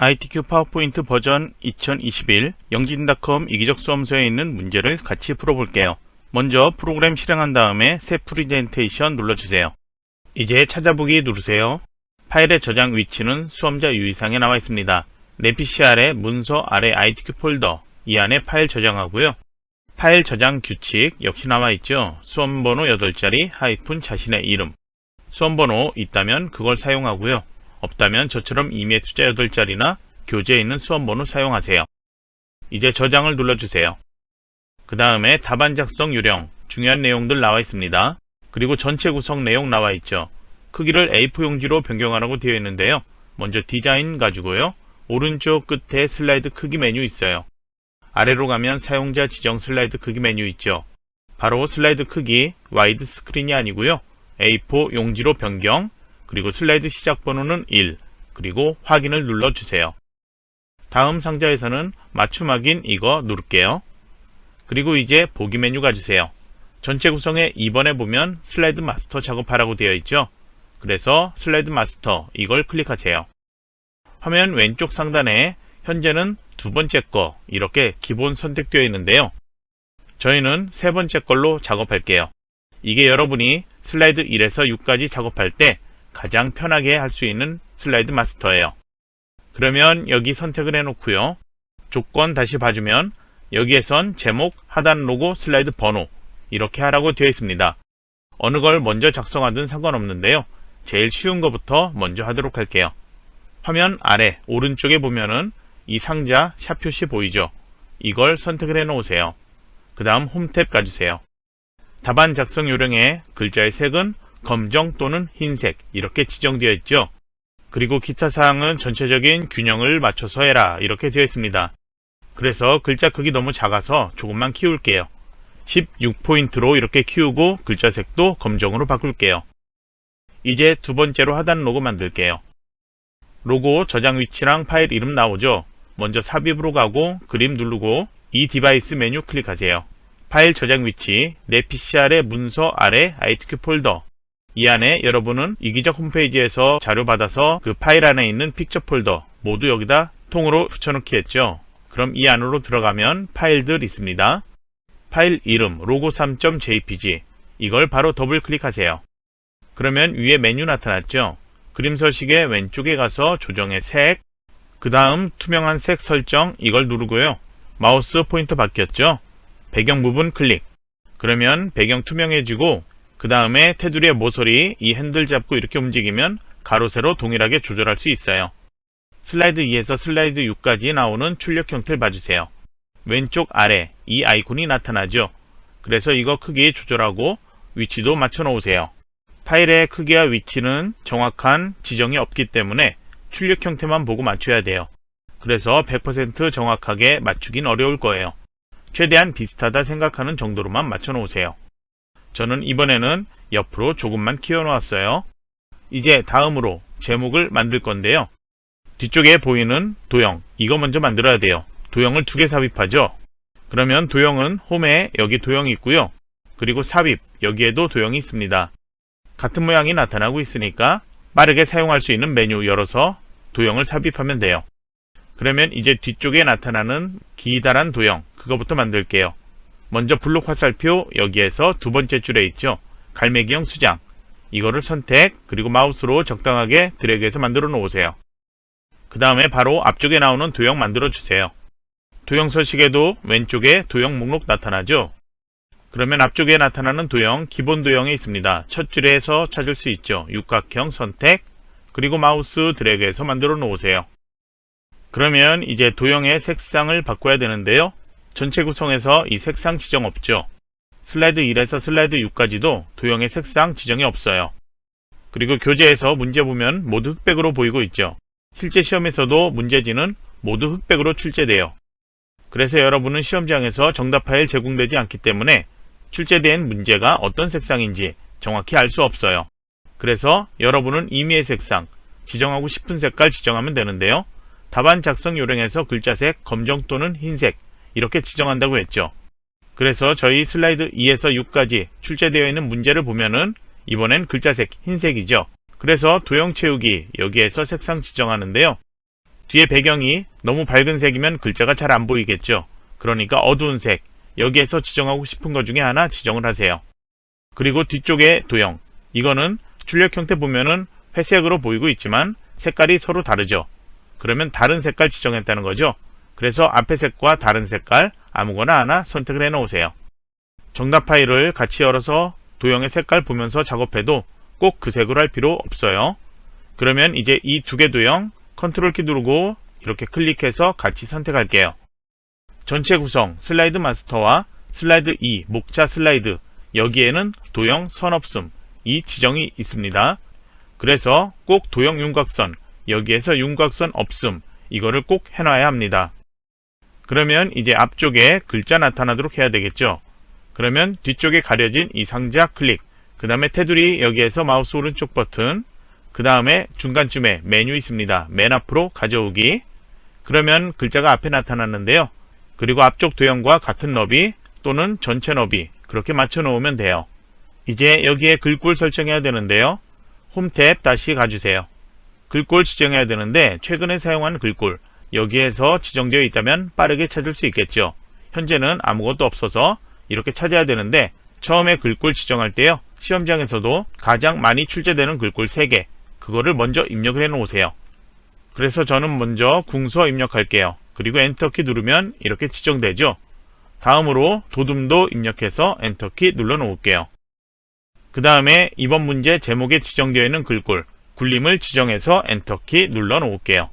ITQ 파워포인트 버전 2021 영진닷컴 이기적 수험서에 있는 문제를 같이 풀어볼게요. 먼저 프로그램 실행한 다음에 새 프리젠테이션 눌러주세요. 이제 찾아보기 누르세요. 파일의 저장 위치는 수험자 유의사항에 나와 있습니다. 내 PC 아래 문서 아래 ITQ 폴더 이 안에 파일 저장하고요. 파일 저장 규칙 역시 나와 있죠. 수험번호 8자리 하이픈 자신의 이름. 수험번호 있다면 그걸 사용하고요. 없다면 저처럼 임의 숫자 8자리나 교재에 있는 수험번호 사용하세요. 이제 저장을 눌러주세요. 그 다음에 답안 작성 요령, 중요한 내용들 나와 있습니다. 그리고 전체 구성 내용 나와 있죠. 크기를 A4 용지로 변경하라고 되어 있는데요. 먼저 디자인 가지고요. 오른쪽 끝에 슬라이드 크기 메뉴 있어요. 아래로 가면 사용자 지정 슬라이드 크기 메뉴 있죠. 바로 슬라이드 크기 와이드 스크린이 아니고요. A4 용지로 변경, 그리고 슬라이드 시작 번호는 1, 그리고 확인을 눌러주세요. 다음 상자에서는 맞춤 확인 이거 누를게요. 그리고 이제 보기 메뉴 가주세요. 전체 구성에 2번에 보면 슬라이드 마스터 작업하라고 되어 있죠. 그래서 슬라이드 마스터 이걸 클릭하세요. 화면 왼쪽 상단에 현재는 두 번째 거 이렇게 기본 선택되어 있는데요. 저희는 세 번째 걸로 작업할게요. 이게 여러분이 슬라이드 1에서 6까지 작업할 때 가장 편하게 할 수 있는 슬라이드 마스터예요. 그러면 여기 선택을 해놓고요. 조건 다시 봐주면 여기에선 제목, 하단 로고, 슬라이드 번호 이렇게 하라고 되어 있습니다. 어느 걸 먼저 작성하든 상관없는데요. 제일 쉬운 것부터 먼저 하도록 할게요. 화면 아래 오른쪽에 보면은 이 상자 샵 표시 보이죠? 이걸 선택을 해 놓으세요. 그 다음 홈 탭 가주세요. 답안 작성 요령에 글자의 색은 검정 또는 흰색 이렇게 지정되어 있죠. 그리고 기타 사항은 전체적인 균형을 맞춰서 해라 이렇게 되어 있습니다. 그래서 글자 크기 너무 작아서 조금만 키울게요. 16포인트로 이렇게 키우고 글자 색도 검정으로 바꿀게요. 이제 두 번째로 하단 로고 만들게요. 로고 저장 위치랑 파일 이름 나오죠. 먼저 삽입으로 가고 그림 누르고 이 디바이스 메뉴 클릭하세요. 파일 저장 위치 내 PC 아래 문서 아래 ITQ 폴더 이 안에 여러분은 이기적 홈페이지에서 자료 받아서 그 파일 안에 있는 픽처 폴더 모두 여기다 통으로 붙여넣기 했죠. 그럼 이 안으로 들어가면 파일들 있습니다. 파일 이름 logo3.jpg 이걸 바로 더블 클릭하세요. 그러면 위에 메뉴 나타났죠. 그림 서식의 왼쪽에 가서 조정의 색, 그 다음 투명한 색 설정 이걸 누르고요. 마우스 포인터 바뀌었죠. 배경 부분 클릭. 그러면 배경 투명해지고 그 다음에 테두리의 모서리 이 핸들 잡고 이렇게 움직이면 가로 세로 동일하게 조절할 수 있어요. 슬라이드 2에서 슬라이드 6까지 나오는 출력 형태를 봐주세요. 왼쪽 아래 이 아이콘이 나타나죠. 그래서 이거 크기 조절하고 위치도 맞춰 놓으세요. 파일의 크기와 위치는 정확한 지정이 없기 때문에 출력 형태만 보고 맞춰야 돼요. 그래서 100% 정확하게 맞추긴 어려울 거예요. 최대한 비슷하다 생각하는 정도로만 맞춰 놓으세요. 저는 이번에는 옆으로 조금만 키워놓았어요. 이제 다음으로 제목을 만들 건데요. 뒤쪽에 보이는 도형 이거 먼저 만들어야 돼요. 도형을 2개 삽입하죠. 그러면 도형은 홈에 여기 도형이 있고요. 그리고 삽입 여기에도 도형이 있습니다. 같은 모양이 나타나고 있으니까 빠르게 사용할 수 있는 메뉴 열어서 도형을 삽입하면 돼요. 그러면 이제 뒤쪽에 나타나는 기다란 도형 그거부터 만들게요. 먼저 블록 화살표 여기에서 두 번째 줄에 있죠. 갈매기형 수장 이거를 선택 그리고 마우스로 적당하게 드래그해서 만들어 놓으세요. 그 다음에 바로 앞쪽에 나오는 도형 만들어 주세요. 도형 서식에도 왼쪽에 도형 목록 나타나죠. 그러면 앞쪽에 나타나는 도형 기본 도형에 있습니다. 첫 줄에서 찾을 수 있죠. 육각형 선택 그리고 마우스 드래그해서 만들어 놓으세요. 그러면 이제 도형의 색상을 바꿔야 되는데요. 전체 구성에서 이 색상 지정 없죠. 슬라이드 1에서 슬라이드 6까지도 도형의 색상 지정이 없어요. 그리고 교재에서 문제 보면 모두 흑백으로 보이고 있죠. 실제 시험에서도 문제지는 모두 흑백으로 출제돼요. 그래서 여러분은 시험장에서 정답 파일 제공되지 않기 때문에 출제된 문제가 어떤 색상인지 정확히 알 수 없어요. 그래서 여러분은 임의의 색상, 지정하고 싶은 색깔 지정하면 되는데요. 답안 작성 요령에서 글자색 검정 또는 흰색 이렇게 지정한다고 했죠. 그래서 저희 슬라이드 2에서 6까지 출제되어 있는 문제를 보면은 이번엔 글자색 흰색이죠. 그래서 도형 채우기 여기에서 색상 지정하는데요. 뒤에 배경이 너무 밝은 색이면 글자가 잘 안 보이겠죠. 그러니까 어두운 색, 여기에서 지정하고 싶은 것 중에 하나 지정을 하세요. 그리고 뒤쪽에 도형, 이거는 출력 형태 보면은 회색으로 보이고 있지만 색깔이 서로 다르죠. 그러면 다른 색깔 지정했다는 거죠. 그래서 앞에 색과 다른 색깔 아무거나 하나 선택을 해 놓으세요. 정답 파일을 같이 열어서 도형의 색깔 보면서 작업해도 꼭 그 색으로 할 필요 없어요. 그러면 이제 이 두 개 도형 컨트롤 키 누르고 이렇게 클릭해서 같이 선택할게요. 전체 구성 슬라이드 마스터와 슬라이드 2 목차 슬라이드, 여기에는 도형 선 없음 이 지정이 있습니다. 그래서 꼭 도형 윤곽선, 여기에서 윤곽선 없음, 이거를 꼭 해놔야 합니다. 그러면 이제 앞쪽에 글자 나타나도록 해야 되겠죠. 그러면 뒤쪽에 가려진 이 상자 클릭, 그 다음에 테두리 여기에서 마우스 오른쪽 버튼, 그 다음에 중간쯤에 메뉴 있습니다. 맨 앞으로 가져오기. 그러면 글자가 앞에 나타났는데요. 그리고 앞쪽 도형과 같은 너비 또는 전체 너비 그렇게 맞춰 놓으면 돼요. 이제 여기에 글꼴 설정해야 되는데요. 홈 탭 다시 가주세요. 글꼴 지정해야 되는데 최근에 사용한 글꼴, 여기에서 지정되어 있다면 빠르게 찾을 수 있겠죠. 현재는 아무것도 없어서 이렇게 찾아야 되는데 처음에 글꼴 지정할 때요. 시험장에서도 가장 많이 출제되는 글꼴 3개, 그거를 먼저 입력을 해 놓으세요. 그래서 저는 먼저 궁서 입력할게요. 그리고 엔터키 누르면 이렇게 지정되죠. 다음으로 도둠도 입력해서 엔터키 눌러 놓을게요. 그 다음에 이번 문제 제목에 지정되어 있는 글꼴, 굴림을 지정해서 엔터키 눌러 놓을게요.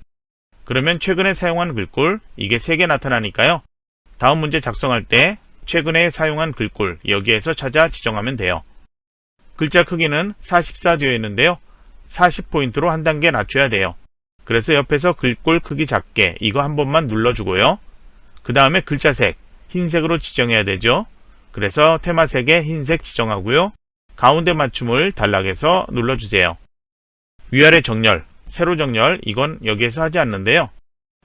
그러면 최근에 사용한 글꼴, 이게 3개 나타나니까요. 다음 문제 작성할 때 최근에 사용한 글꼴, 여기에서 찾아 지정하면 돼요. 글자 크기는 44 되어 있는데요. 40포인트로 한 단계 낮춰야 돼요. 그래서 옆에서 글꼴 크기 작게 이거 한 번만 눌러주고요. 그 다음에 글자색 흰색으로 지정해야 되죠. 그래서 테마색에 흰색 지정하고요. 가운데 맞춤을 단락에서 눌러주세요. 위아래 정렬, 세로 정렬 이건 여기에서 하지 않는데요.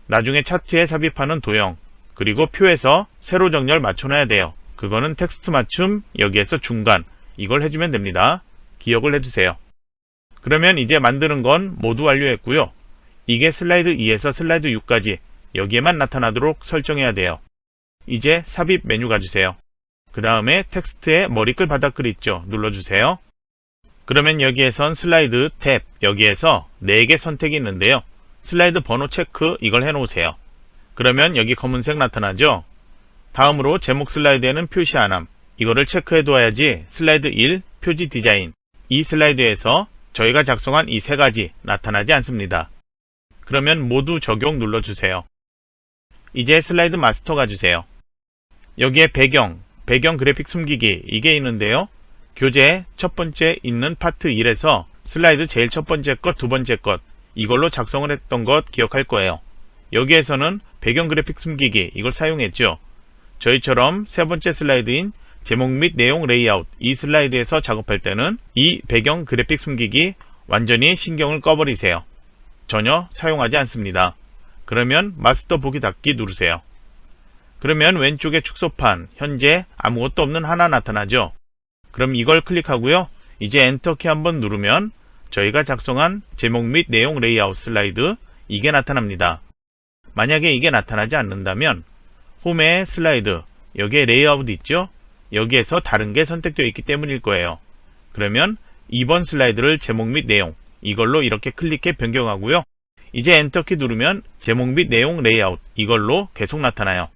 나중에 차트에 삽입하는 도형 그리고 표에서 세로 정렬 맞춰놔야 돼요. 그거는 텍스트 맞춤 여기에서 중간 이걸 해주면 됩니다. 기억을 해주세요. 그러면 이제 만드는 건 모두 완료했고요. 이게 슬라이드 2에서 슬라이드 6까지 여기에만 나타나도록 설정해야 돼요. 이제 삽입 메뉴 가주세요. 그 다음에 텍스트의 머리글 바닥글 있죠. 눌러주세요. 그러면 여기에선 슬라이드 탭 여기에서 4개 선택이 있는데요. 슬라이드 번호 체크 이걸 해놓으세요. 그러면 여기 검은색 나타나죠. 다음으로 제목 슬라이드에는 표시 안함 이거를 체크해 둬야지 슬라이드 1 표지 디자인 이 슬라이드에서 저희가 작성한 이 3가지 나타나지 않습니다. 그러면 모두 적용 눌러주세요. 이제 슬라이드 마스터 가주세요. 여기에 배경 그래픽 숨기기 이게 있는데요. 교재 첫 번째 있는 파트 1에서 슬라이드 제일 첫 번째 것, 두 번째 것 이걸로 작성을 했던 것 기억할 거예요. 여기에서는 배경 그래픽 숨기기 이걸 사용했죠. 저희처럼 세 번째 슬라이드인 제목 및 내용 레이아웃 이 슬라이드에서 작업할 때는 이 배경 그래픽 숨기기 완전히 신경을 꺼버리세요. 전혀 사용하지 않습니다. 그러면 마스터 보기 닫기 누르세요. 그러면 왼쪽에 축소판 현재 아무것도 없는 하나 나타나죠. 그럼 이걸 클릭하고요. 이제 엔터키 한번 누르면 저희가 작성한 제목 및 내용 레이아웃 슬라이드 이게 나타납니다. 만약에 이게 나타나지 않는다면 홈에 슬라이드 여기에 레이아웃 있죠. 여기에서 다른 게 선택되어 있기 때문일 거예요. 그러면 2번 슬라이드를 제목 및 내용 이걸로 이렇게 클릭해 변경하고요. 이제 엔터키 누르면 제목 및 내용 레이아웃 이걸로 계속 나타나요.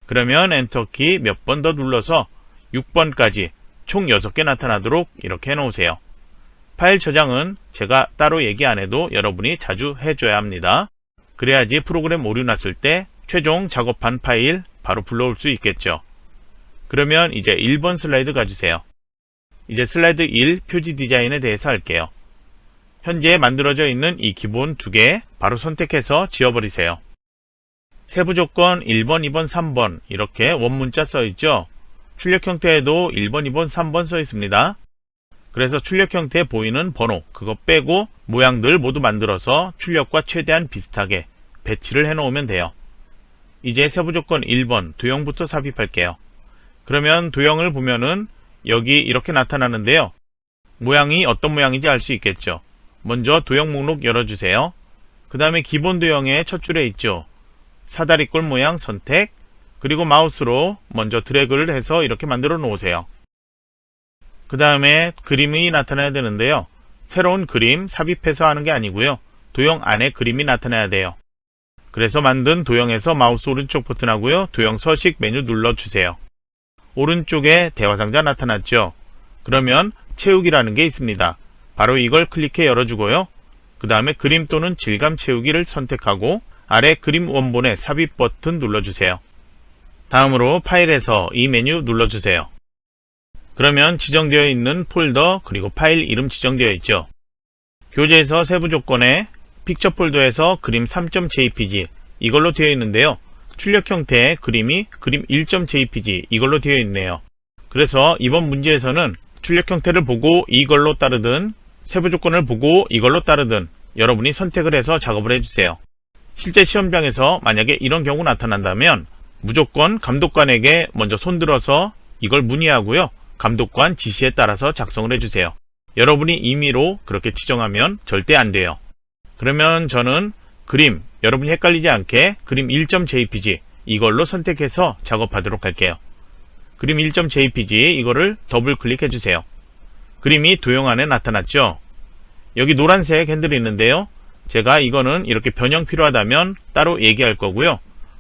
그러면 엔터키 몇 번 더 눌러서 6번까지 총 6개 나타나도록 이렇게 해놓으세요. 파일 저장은 제가 따로 얘기 안 해도 여러분이 자주 해줘야 합니다. 그래야지 프로그램 오류 났을 때 최종 작업한 파일 바로 불러올 수 있겠죠. 그러면 이제 1번 슬라이드 가주세요. 이제 슬라이드 1 표지 디자인에 대해서 할게요. 현재 만들어져 있는 이 기본 2개 바로 선택해서 지워버리세요. 세부 조건 1번, 2번, 3번 이렇게 원문자 써있죠. 출력 형태에도 1번, 2번, 3번 써있습니다. 그래서 출력 형태에 보이는 번호 그거 빼고 모양들 모두 만들어서 출력과 최대한 비슷하게 배치를 해놓으면 돼요. 이제 세부 조건 1번 도형부터 삽입할게요. 그러면 도형을 보면은 여기 이렇게 나타나는데요. 모양이 어떤 모양인지 알 수 있겠죠. 먼저 도형 목록 열어주세요. 그 다음에 기본 도형의 첫 줄에 있죠. 사다리꼴 모양 선택, 그리고 마우스로 먼저 드래그를 해서 이렇게 만들어 놓으세요. 그 다음에 그림이 나타나야 되는데요. 새로운 그림 삽입해서 하는 게 아니고요. 도형 안에 그림이 나타나야 돼요. 그래서 만든 도형에서 마우스 오른쪽 버튼하고요. 도형 서식 메뉴 눌러주세요. 오른쪽에 대화상자 나타났죠. 그러면 채우기라는 게 있습니다. 바로 이걸 클릭해 열어주고요. 그 다음에 그림 또는 질감 채우기를 선택하고 아래 그림 원본의 삽입 버튼 눌러주세요. 다음으로 파일에서 이 메뉴 눌러주세요. 그러면 지정되어 있는 폴더 그리고 파일 이름 지정되어 있죠. 교재에서 세부 조건에 픽처 폴더에서 그림 3.jpg 이걸로 되어 있는데요. 출력 형태의 그림이 그림 1.jpg 이걸로 되어 있네요. 그래서 이번 문제에서는 출력 형태를 보고 이걸로 따르든 세부 조건을 보고 이걸로 따르든 여러분이 선택을 해서 작업을 해주세요. 실제 시험장에서 만약에 이런 경우 나타난다면 무조건 감독관에게 먼저 손들어서 이걸 문의하고요. 감독관 지시에 따라서 작성을 해주세요. 여러분이 임의로 그렇게 지정하면 절대 안 돼요. 그러면 저는 그림, 여러분이 헷갈리지 않게 그림 1.jpg 이걸로 선택해서 작업하도록 할게요. 그림 1.jpg 이거를 더블 클릭해 주세요. 그림이 도형 안에 나타났죠. 여기 노란색 핸들이 있는데요. 제가 이거는 이렇게 변형 필요하다면 따로 얘기할 거고요.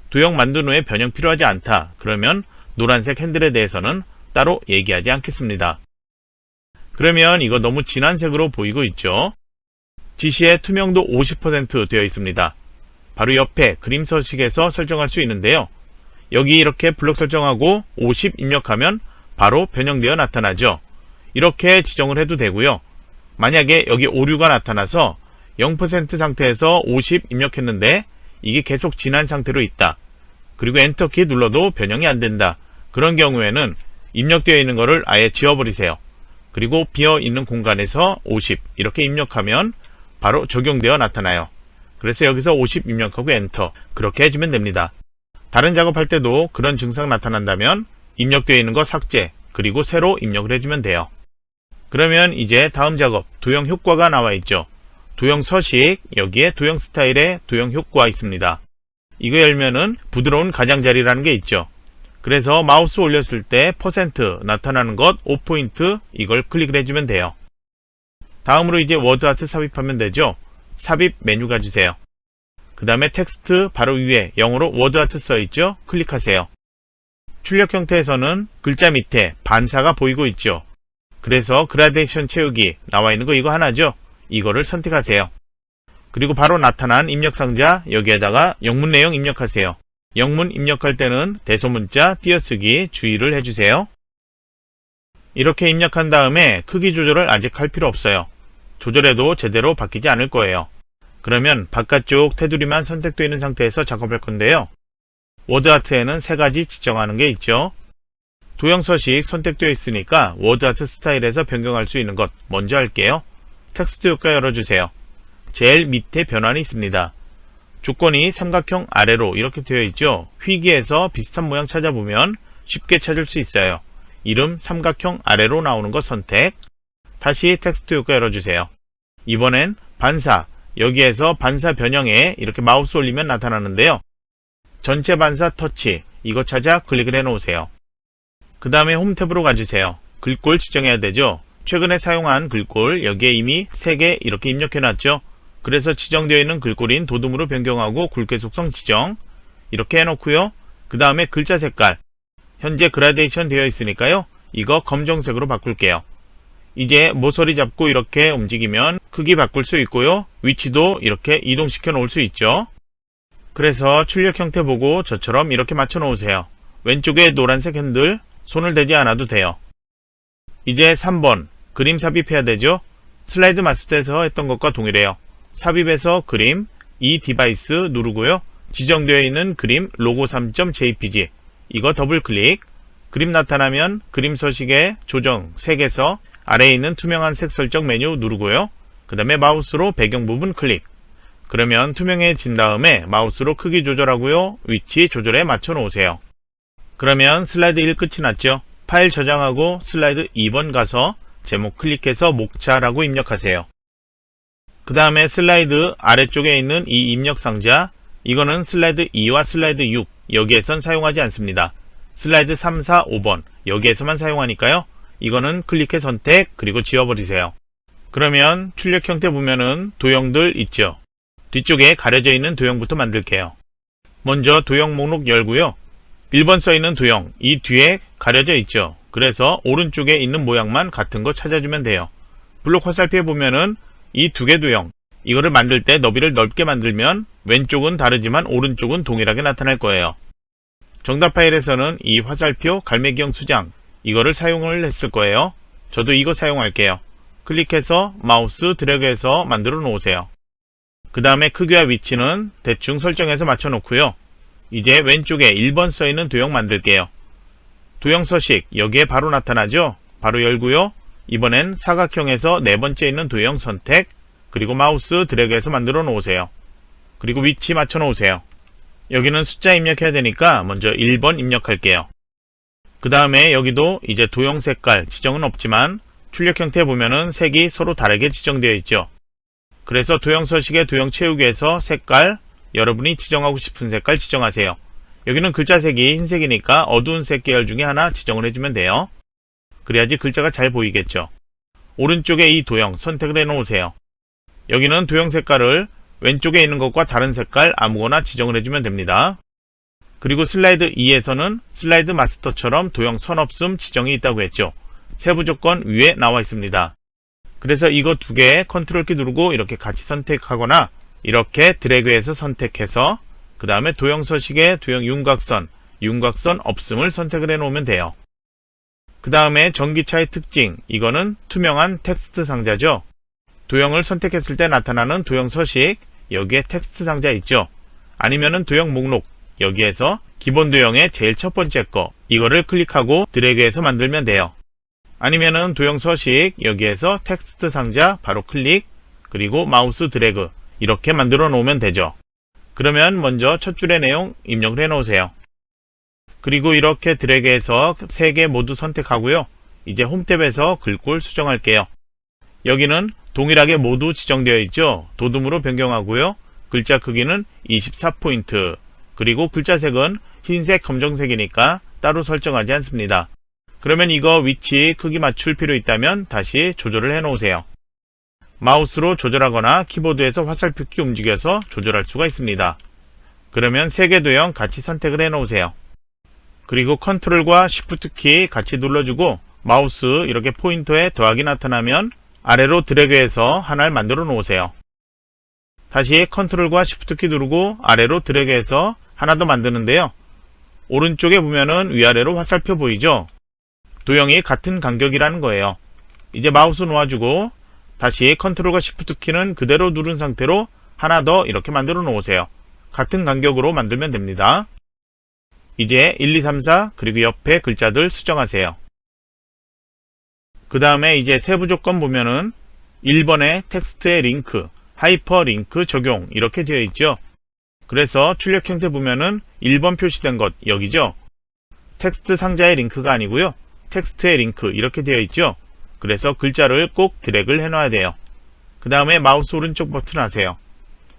도형 만든 후에 변형 필요하지 않다. 그러면 노란색 핸들에 대해서는 따로 얘기하지 않겠습니다. 그러면 이거 너무 진한 색으로 보이고 있죠. 지시에 투명도 50% 되어 있습니다. 바로 옆에 그림 서식에서 설정할 수 있는데요. 여기 이렇게 블록 설정하고 50 입력하면 바로 변형되어 나타나죠. 이렇게 지정을 해도 되고요. 만약에 여기 오류가 나타나서 0% 상태에서 50 입력했는데 이게 계속 진한 상태로 있다. 그리고 엔터키 눌러도 변형이 안 된다. 그런 경우에는 입력되어 있는 거를 아예 지워버리세요. 그리고 비어 있는 공간에서 50 이렇게 입력하면 바로 적용되어 나타나요. 그래서 여기서 50 입력하고 엔터 그렇게 해주면 됩니다. 다른 작업할 때도 그런 증상 나타난다면 입력되어 있는 거 삭제 그리고 새로 입력을 해주면 돼요. 그러면 이제 다음 작업 도형 효과가 나와 있죠. 도형 서식 여기에 도형 스타일에 도형 효과 있습니다. 이거 열면은 부드러운 가장자리라는 게 있죠. 그래서 마우스 올렸을 때 % 나타나는 것 5포인트 이걸 클릭을 해주면 돼요. 다음으로 이제 워드아트 삽입하면 되죠. 삽입 메뉴 가주세요. 그 다음에 텍스트 바로 위에 영어로 워드아트 써있죠. 클릭하세요. 출력 형태에서는 글자 밑에 반사가 보이고 있죠. 그래서 그라데이션 채우기 나와 있는 거 이거 하나죠. 이거를 선택하세요. 그리고 바로 나타난 입력 상자 여기에다가 영문 내용 입력하세요. 영문 입력할 때는 대소문자 띄어쓰기 주의를 해주세요. 이렇게 입력한 다음에 크기 조절을 아직 할 필요 없어요. 조절해도 제대로 바뀌지 않을 거예요. 그러면 바깥쪽 테두리만 선택되어 있는 상태에서 작업할 건데요. 워드아트에는 세 가지 지정하는 게 있죠. 도형 서식 선택되어 있으니까 워드아트 스타일에서 변경할 수 있는 것 먼저 할게요. 텍스트 효과 열어주세요. 제일 밑에 변환이 있습니다. 조건이 삼각형 아래로 이렇게 되어 있죠. 휘기에서 비슷한 모양 찾아보면 쉽게 찾을 수 있어요. 이름 삼각형 아래로 나오는 거 선택. 다시 텍스트 효과 열어주세요. 이번엔 반사. 여기에서 반사 변형에 이렇게 마우스 올리면 나타나는데요. 전체 반사 터치. 이거 찾아 클릭을 해 놓으세요. 그 다음에 홈 탭으로 가주세요. 글꼴 지정해야 되죠. 최근에 사용한 글꼴 여기에 이미 3개 이렇게 입력해 놨죠. 그래서 지정되어 있는 글꼴인 도둠으로 변경하고 굵게 속성 지정 이렇게 해놓고요. 그 다음에 글자 색깔 현재 그라데이션 되어 있으니까요. 이거 검정색으로 바꿀게요. 이제 모서리 잡고 이렇게 움직이면 크기 바꿀 수 있고요. 위치도 이렇게 이동시켜 놓을 수 있죠. 그래서 출력 형태 보고 저처럼 이렇게 맞춰 놓으세요. 왼쪽에 노란색 핸들 손을 대지 않아도 돼요. 이제 3번 그림 삽입해야 되죠. 슬라이드 마스터에서 했던 것과 동일해요. 삽입에서 그림, 이 디바이스 누르고요. 지정되어 있는 그림 로고 3.jpg 이거 더블 클릭. 그림 나타나면 그림 서식에 조정 색에서 아래에 있는 투명한 색 설정 메뉴 누르고요. 그 다음에 마우스로 배경 부분 클릭. 그러면 투명해진 다음에 마우스로 크기 조절하고요. 위치 조절에 맞춰 놓으세요. 그러면 슬라이드 1 끝이 났죠. 파일 저장하고 슬라이드 2번 가서 제목 클릭해서 목차라고 입력하세요. 그 다음에 슬라이드 아래쪽에 있는 이 입력 상자, 이거는 슬라이드 2와 슬라이드 6, 여기에선 사용하지 않습니다. 슬라이드 3, 4, 5번 여기에서만 사용하니까요. 이거는 클릭해 선택, 그리고 지워버리세요. 그러면 출력 형태 보면은 도형들 있죠. 뒤쪽에 가려져 있는 도형부터 만들게요. 먼저 도형 목록 열고요. 1번 써있는 도형, 이 뒤에 가려져 있죠. 그래서 오른쪽에 있는 모양만 같은 거 찾아주면 돼요. 블록 화살표에 보면은 이 두 개 도형, 이거를 만들 때 너비를 넓게 만들면 왼쪽은 다르지만 오른쪽은 동일하게 나타날 거예요. 정답 파일에서는 이 화살표 갈매기형 수장, 이거를 사용을 했을 거예요. 저도 이거 사용할게요. 클릭해서 마우스 드래그해서 만들어 놓으세요. 그 다음에 크기와 위치는 대충 설정해서 맞춰 놓고요. 이제 왼쪽에 1번 써있는 도형 만들게요. 도형 서식 여기에 바로 나타나죠. 바로 열고요. 이번엔 사각형에서 네 번째 있는 도형 선택, 그리고 마우스 드래그해서 만들어 놓으세요. 그리고 위치 맞춰 놓으세요. 여기는 숫자 입력해야 되니까 먼저 1번 입력할게요. 그 다음에 여기도 이제 도형 색깔 지정은 없지만 출력 형태 보면은 색이 서로 다르게 지정되어 있죠. 그래서 도형 서식의 도형 채우기에서 색깔, 여러분이 지정하고 싶은 색깔 지정하세요. 여기는 글자 색이 흰색이니까 어두운 색 계열 중에 하나 지정을 해주면 돼요. 그래야지 글자가 잘 보이겠죠. 오른쪽에 이 도형 선택을 해 놓으세요. 여기는 도형 색깔을 왼쪽에 있는 것과 다른 색깔 아무거나 지정을 해주면 됩니다. 그리고 슬라이드 2에서는 슬라이드 마스터처럼 도형 선 없음 지정이 있다고 했죠. 세부 조건 위에 나와 있습니다. 그래서 이거 두 개 컨트롤 키 누르고 이렇게 같이 선택하거나 이렇게 드래그해서 선택해서 그 다음에 도형 서식에 도형 윤곽선 없음을 선택을 해 놓으면 돼요. 그 다음에 전기차의 특징, 이거는 투명한 텍스트 상자죠. 도형을 선택했을 때 나타나는 도형 서식, 여기에 텍스트 상자 있죠. 아니면은 도형 목록, 여기에서 기본 도형의 제일 첫 번째 거, 이거를 클릭하고 드래그해서 만들면 돼요. 아니면은 도형 서식, 여기에서 텍스트 상자 바로 클릭, 그리고 마우스 드래그, 이렇게 만들어 놓으면 되죠. 그러면 먼저 첫 줄의 내용 입력을 해 놓으세요. 그리고 이렇게 드래그해서 세 개 모두 선택하고요. 이제 홈탭에서 글꼴 수정할게요. 여기는 동일하게 모두 지정되어 있죠. 도둠으로 변경하고요. 글자 크기는 24포인트, 그리고 글자 색은 흰색, 검정색이니까 따로 설정하지 않습니다. 그러면 이거 위치 크기 맞출 필요 있다면 다시 조절을 해 놓으세요. 마우스로 조절하거나 키보드에서 화살표 키 움직여서 조절할 수가 있습니다. 그러면 세 개 도형 같이 선택을 해 놓으세요. 그리고 컨트롤과 쉬프트 키 같이 눌러주고 마우스 이렇게 포인터에 더하기 나타나면 아래로 드래그해서 하나를 만들어 놓으세요. 다시 컨트롤과 쉬프트 키 누르고 아래로 드래그해서 하나 더 만드는데요. 오른쪽에 보면은 위아래로 화살표 보이죠? 도형이 같은 간격이라는 거예요. 이제 마우스 놓아주고 다시 컨트롤과 쉬프트 키는 그대로 누른 상태로 하나 더 이렇게 만들어 놓으세요. 같은 간격으로 만들면 됩니다. 이제 1, 2, 3, 4 그리고 옆에 글자들 수정하세요. 그 다음에 이제 세부 조건 보면은 1번에 텍스트의 링크, 하이퍼링크 적용 이렇게 되어 있죠. 그래서 출력 형태 보면은 1번 표시된 것 여기죠. 텍스트 상자의 링크가 아니고요. 텍스트의 링크 이렇게 되어 있죠. 그래서 글자를 꼭 드래그를 해놔야 돼요. 그 다음에 마우스 오른쪽 버튼 하세요.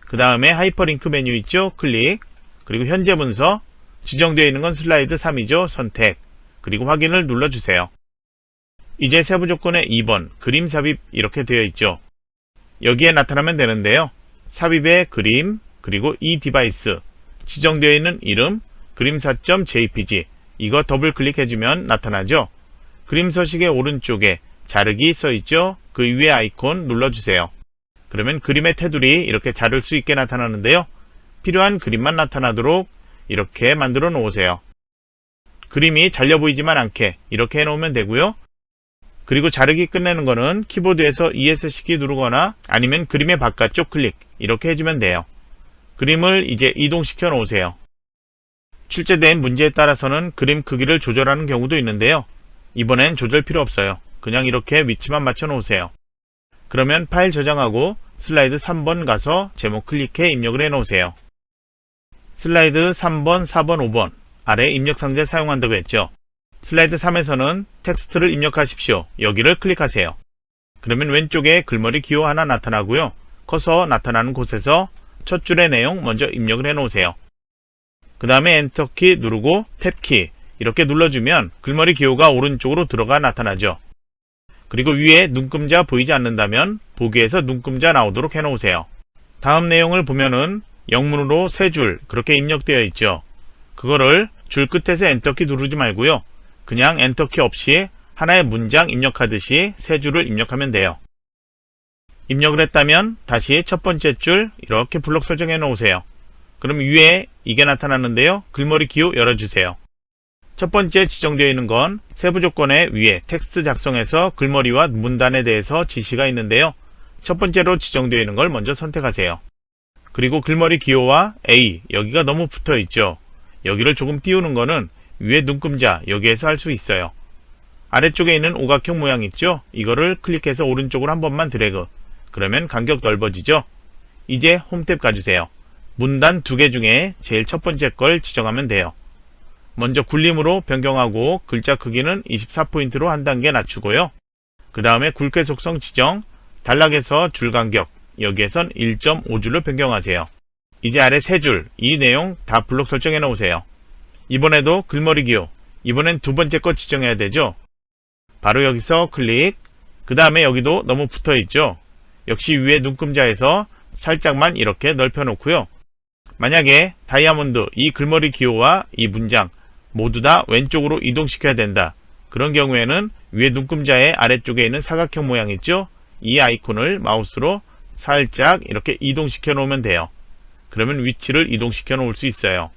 그 다음에 하이퍼링크 메뉴 있죠. 클릭, 그리고 현재 문서, 지정되어 있는 건 슬라이드 3이죠. 선택, 그리고 확인을 눌러주세요. 이제 세부 조건의 2번 그림 삽입 이렇게 되어 있죠. 여기에 나타나면 되는데요. 삽입의 그림, 그리고 이 디바이스, 지정되어 있는 이름, 그림사.jpg 이거 더블 클릭해주면 나타나죠. 그림 서식의 오른쪽에 자르기 써있죠. 그 위에 아이콘 눌러주세요. 그러면 그림의 테두리 이렇게 자를 수 있게 나타나는데요. 필요한 그림만 나타나도록 이렇게 만들어 놓으세요. 그림이 잘려 보이지만 않게 이렇게 해놓으면 되고요. 그리고 자르기 끝내는 거는 키보드에서 ESC 누르거나 아니면 그림의 바깥쪽 클릭 이렇게 해주면 돼요. 그림을 이제 이동시켜 놓으세요. 출제된 문제에 따라서는 그림 크기를 조절하는 경우도 있는데요. 이번엔 조절 필요 없어요. 그냥 이렇게 위치만 맞춰 놓으세요. 그러면 파일 저장하고 슬라이드 3번 가서 제목 클릭해 입력을 해 놓으세요. 슬라이드 3번, 4번, 5번 아래 입력 상자 사용한다고 했죠. 슬라이드 3에서는 텍스트를 입력하십시오. 여기를 클릭하세요. 그러면 왼쪽에 글머리 기호 하나 나타나고요. 커서 나타나는 곳에서 첫 줄의 내용 먼저 입력을 해 놓으세요. 그 다음에 엔터키 누르고 탭키 이렇게 눌러주면 글머리 기호가 오른쪽으로 들어가 나타나죠. 그리고 위에 눈금자 보이지 않는다면 보기에서 눈금자 나오도록 해 놓으세요. 다음 내용을 보면은 영문으로 3줄 그렇게 입력되어 있죠. 그거를 줄 끝에서 엔터키 누르지 말고요. 그냥 엔터키 없이 하나의 문장 입력하듯이 3줄을 입력하면 돼요. 입력을 했다면 다시 첫 번째 줄 이렇게 블록 설정해 놓으세요. 그럼 위에 이게 나타나는데요. 글머리 기호 열어주세요. 첫 번째 지정되어 있는 건 세부 조건의 위에 텍스트 작성에서 글머리와 문단에 대해서 지시가 있는데요. 첫 번째로 지정되어 있는 걸 먼저 선택하세요. 그리고 글머리 기호와 A 여기가 너무 붙어 있죠. 여기를 조금 띄우는 거는 위에 눈금자 여기에서 할 수 있어요. 아래쪽에 있는 오각형 모양 있죠. 이거를 클릭해서 오른쪽으로 한 번만 드래그. 그러면 간격 넓어지죠. 이제 홈 탭 가주세요. 문단 2개 중에 제일 첫 번째 걸 지정하면 돼요. 먼저 굴림으로 변경하고 글자 크기는 24포인트로 한 단계 낮추고요. 그 다음에 굵게 속성 지정, 단락에서 줄 간격, 여기에선 1.5줄로 변경하세요. 이제 아래 3줄, 이 내용 다 블록 설정해 놓으세요. 이번에도 글머리 기호, 이번엔 두 번째 거 지정해야 되죠. 바로 여기서 클릭, 그 다음에 여기도 너무 붙어 있죠. 역시 위에 눈금자에서 살짝만 이렇게 넓혀 놓고요. 만약에 다이아몬드 이 글머리 기호와 이 문장 모두 다 왼쪽으로 이동시켜야 된다. 그런 경우에는 위에 눈금자의 아래쪽에 있는 사각형 모양 있죠? 이 아이콘을 마우스로 살짝 이렇게 이동시켜 놓으면 돼요. 그러면 위치를 이동시켜 놓을 수 있어요.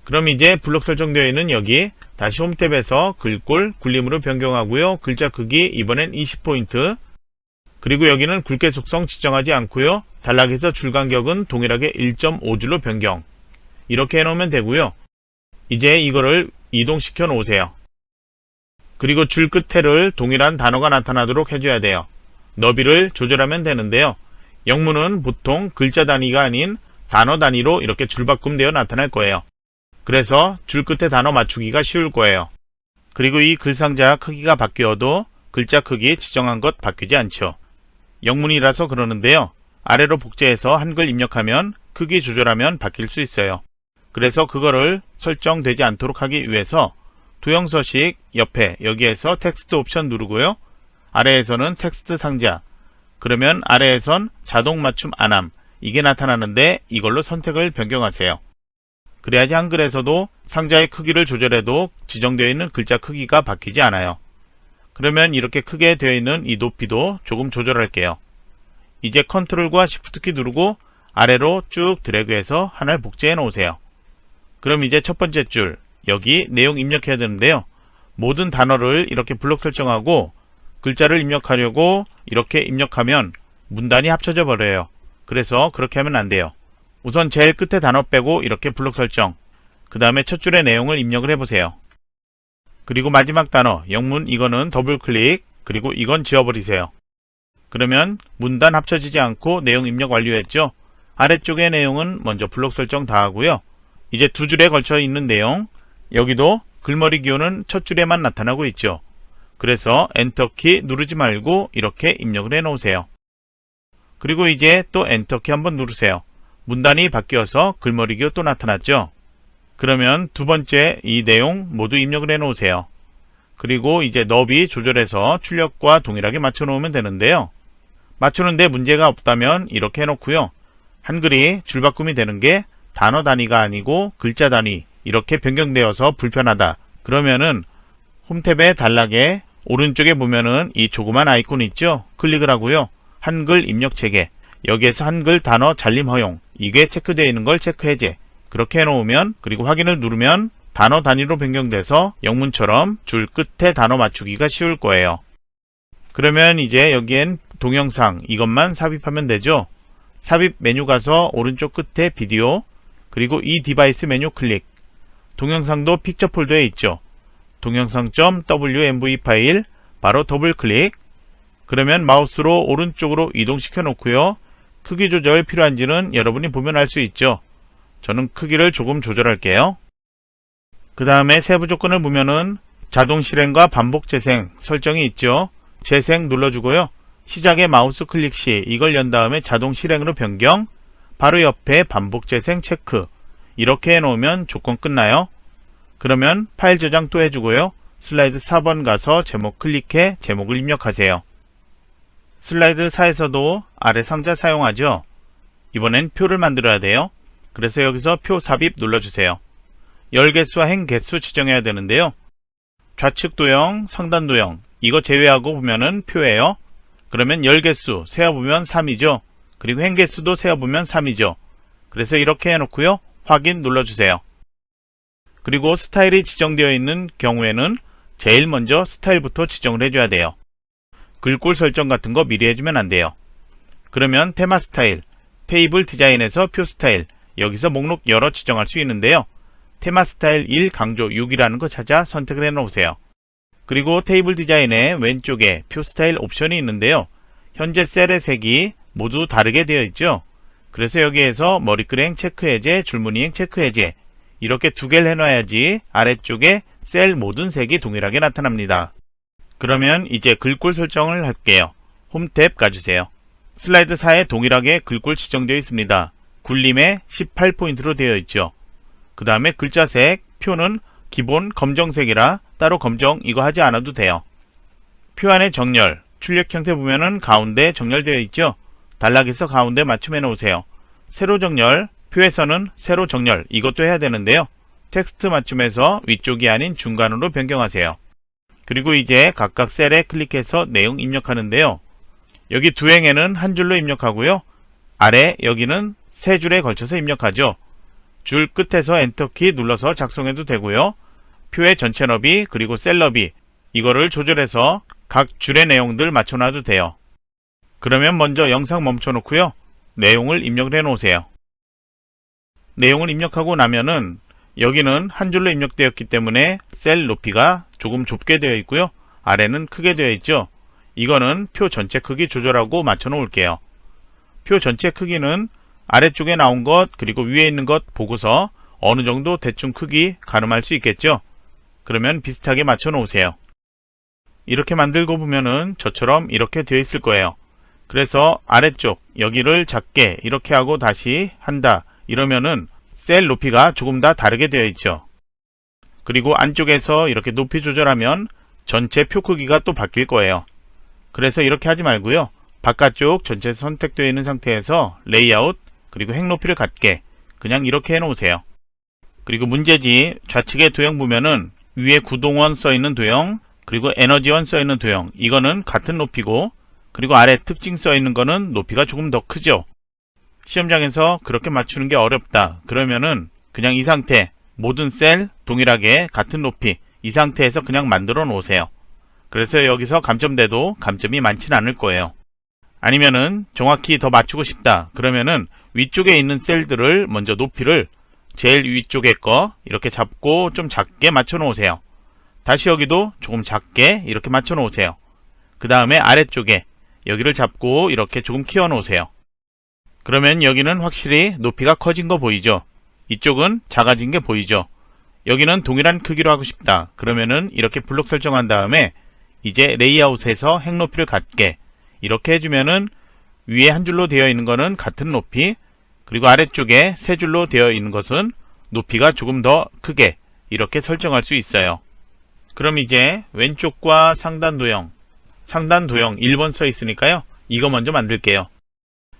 그럼 이제 블록 설정되어 있는 여기 다시 홈 탭에서 글꼴 굴림으로 변경하고요. 글자 크기 이번엔 20포인트. 그리고 여기는 굵게 속성 지정하지 않고요. 단락에서 줄 간격은 동일하게 1.5줄로 변경. 이렇게 해놓으면 되고요. 이제 이거를 이동시켜 놓으세요. 그리고 줄 끝에를 동일한 단어가 나타나도록 해줘야 돼요. 너비를 조절하면 되는데요. 영문은 보통 글자 단위가 아닌 단어 단위로 이렇게 줄바꿈되어 나타날 거예요. 그래서 줄 끝에 단어 맞추기가 쉬울 거예요. 그리고 이 글상자 크기가 바뀌어도 글자 크기 지정한 것 바뀌지 않죠. 영문이라서 그러는데요. 아래로 복제해서 한글 입력하면 크기 조절하면 바뀔 수 있어요. 그래서 그거를 설정되지 않도록 하기 위해서 도형서식 옆에 여기에서 텍스트 옵션 누르고요. 아래에서는 텍스트 상자, 그러면 아래에선 자동 맞춤 안함 이게 나타나는데 이걸로 선택을 변경하세요. 그래야지 한글에서도 상자의 크기를 조절해도 지정되어 있는 글자 크기가 바뀌지 않아요. 그러면 이렇게 크게 되어 있는 이 높이도 조금 조절할게요. 이제 컨트롤과 시프트 키 누르고 아래로 쭉 드래그해서 하나를 복제해 놓으세요. 그럼 이제 첫 번째 줄 여기 내용 입력해야 되는데요. 모든 단어를 이렇게 블록 설정하고 글자를 입력하려고 이렇게 입력하면 문단이 합쳐져 버려요. 그래서 그렇게 하면 안 돼요. 우선 제일 끝에 단어 빼고 이렇게 블록 설정, 그 다음에 첫 줄의 내용을 입력을 해보세요. 그리고 마지막 단어 영문 이거는 더블 클릭, 그리고 이건 지워버리세요. 그러면 문단 합쳐지지 않고 내용 입력 완료했죠. 아래쪽의 내용은 먼저 블록 설정 다 하고요. 이제 두 줄에 걸쳐 있는 내용, 여기도 글머리 기호는 첫 줄에만 나타나고 있죠. 그래서 엔터키 누르지 말고 이렇게 입력을 해 놓으세요. 그리고 이제 또 엔터키 한번 누르세요. 문단이 바뀌어서 글머리 기호 또 나타났죠. 그러면 두 번째 이 내용 모두 입력을 해 놓으세요. 그리고 이제 너비 조절해서 출력과 동일하게 맞춰 놓으면 되는데요. 맞추는데 문제가 없다면 이렇게 해놓고요. 한글이 줄바꿈이 되는 게 단어 단위가 아니고 글자 단위 이렇게 변경되어서 불편하다. 그러면은 홈탭의 단락에 오른쪽에 보면은 이 조그만 아이콘 있죠? 클릭을 하고요. 한글 입력 체계, 여기에서 한글 단어 잘림 허용, 이게 체크되어 있는 걸 체크 해제. 그렇게 해놓으면, 그리고 확인을 누르면 단어 단위로 변경돼서 영문처럼 줄 끝에 단어 맞추기가 쉬울 거예요. 그러면 이제 여기엔 동영상 이것만 삽입하면 되죠. 삽입 메뉴 가서 오른쪽 끝에 비디오, 그리고 이 디바이스 메뉴 클릭. 동영상도 픽처 폴더에 있죠. 동영상.wmv 파일 바로 더블 클릭. 그러면 마우스로 오른쪽으로 이동시켜 놓고요. 크기 조절 필요한지는 여러분이 보면 알 수 있죠. 저는 크기를 조금 조절할게요. 그 다음에 세부 조건을 보면은 자동 실행과 반복 재생 설정이 있죠. 재생 눌러주고요. 시작의 마우스 클릭 시 이걸 연 다음에 자동 실행으로 변경, 바로 옆에 반복 재생 체크, 이렇게 해놓으면 조건 끝나요. 그러면 파일 저장 또 해주고요. 슬라이드 4번 가서 제목 클릭해 제목을 입력하세요. 슬라이드 4에서도 아래 상자 사용하죠. 이번엔 표를 만들어야 돼요. 그래서 여기서 표 삽입 눌러주세요. 열 개수와 행 개수 지정해야 되는데요. 좌측 도형, 상단 도형 이거 제외하고 보면은 표예요. 그러면 열 개수 세어보면 3이죠. 그리고 행 개수도 세어보면 3이죠. 그래서 이렇게 해놓고요. 확인 눌러주세요. 그리고 스타일이 지정되어 있는 경우에는 제일 먼저 스타일부터 지정을 해줘야 돼요. 글꼴 설정 같은 거 미리 해주면 안 돼요. 그러면 테마 스타일, 테이블 디자인에서 표 스타일, 여기서 목록 열어 지정할 수 있는데요. 테마 스타일 1 강조 6이라는 거 찾아 선택을 해 놓으세요. 그리고 테이블 디자인의 왼쪽에 표 스타일 옵션이 있는데요. 현재 셀의 색이 모두 다르게 되어 있죠. 그래서 여기에서 머리글행 체크 해제, 줄무늬행 체크 해제 이렇게 두 개를 해놔야지 아래쪽에 셀 모든 색이 동일하게 나타납니다. 그러면 이제 글꼴 설정을 할게요. 홈 탭 가주세요. 슬라이드 4에 동일하게 글꼴 지정되어 있습니다. 굴림에 18포인트로 되어 있죠. 그 다음에 글자색, 표는 기본 검정색이라 따로 검정 이거 하지 않아도 돼요. 표 안에 정렬, 출력 형태 보면은 가운데 정렬되어 있죠. 단락에서 가운데 맞춤해 놓으세요. 세로 정렬, 표에서는 세로 정렬 이것도 해야 되는데요. 텍스트 맞춤에서 위쪽이 아닌 중간으로 변경하세요. 그리고 이제 각각 셀에 클릭해서 내용 입력하는데요. 여기 두 행에는 한 줄로 입력하고요. 아래 여기는 세 줄에 걸쳐서 입력하죠. 줄 끝에서 엔터키 눌러서 작성해도 되고요. 표의 전체 너비 그리고 셀 너비 이거를 조절해서 각 줄의 내용들 맞춰놔도 돼요. 그러면 먼저 영상 멈춰 놓고요. 내용을 입력을 해 놓으세요. 내용을 입력하고 나면은 여기는 한 줄로 입력되었기 때문에 셀 높이가 조금 좁게 되어 있고요. 아래는 크게 되어 있죠. 이거는 표 전체 크기 조절하고 맞춰 놓을게요. 표 전체 크기는 아래쪽에 나온 것 그리고 위에 있는 것 보고서 어느 정도 대충 크기 가늠할 수 있겠죠. 그러면 비슷하게 맞춰 놓으세요. 이렇게 만들고 보면은 저처럼 이렇게 되어 있을 거예요. 그래서 아래쪽 여기를 작게 이렇게 하고 다시 한다 이러면은 셀 높이가 조금 다 다르게 되어 있죠. 그리고 안쪽에서 이렇게 높이 조절하면 전체 표 크기가 또 바뀔 거예요. 그래서 이렇게 하지 말고요. 바깥쪽 전체 선택되어 있는 상태에서 레이아웃 그리고 행 높이를 같게 그냥 이렇게 해 놓으세요. 그리고 문제지 좌측에 도형 보면은 위에 구동원 써 있는 도형 그리고 에너지원 써 있는 도형 이거는 같은 높이고 그리고 아래 특징 써 있는 거는 높이가 조금 더 크죠. 시험장에서 그렇게 맞추는 게 어렵다 그러면은 그냥 이 상태 모든 셀 동일하게 같은 높이 이 상태에서 그냥 만들어 놓으세요. 그래서 여기서 감점돼도 감점이 많지는 않을 거예요. 아니면은 정확히 더 맞추고 싶다 그러면은 위쪽에 있는 셀들을 먼저 높이를 제일 위쪽에 거 이렇게 잡고 좀 작게 맞춰 놓으세요. 다시 여기도 조금 작게 이렇게 맞춰 놓으세요. 그 다음에 아래쪽에 여기를 잡고 이렇게 조금 키워 놓으세요. 그러면 여기는 확실히 높이가 커진 거 보이죠? 이쪽은 작아진 게 보이죠? 여기는 동일한 크기로 하고 싶다 그러면은 이렇게 블록 설정한 다음에 이제 레이아웃에서 행 높이를 같게 이렇게 해주면은 위에 한 줄로 되어 있는 거는 같은 높이 그리고 아래쪽에 세 줄로 되어 있는 것은 높이가 조금 더 크게 이렇게 설정할 수 있어요. 그럼 이제 왼쪽과 상단 도형 1번 써 있으니까요. 이거 먼저 만들게요.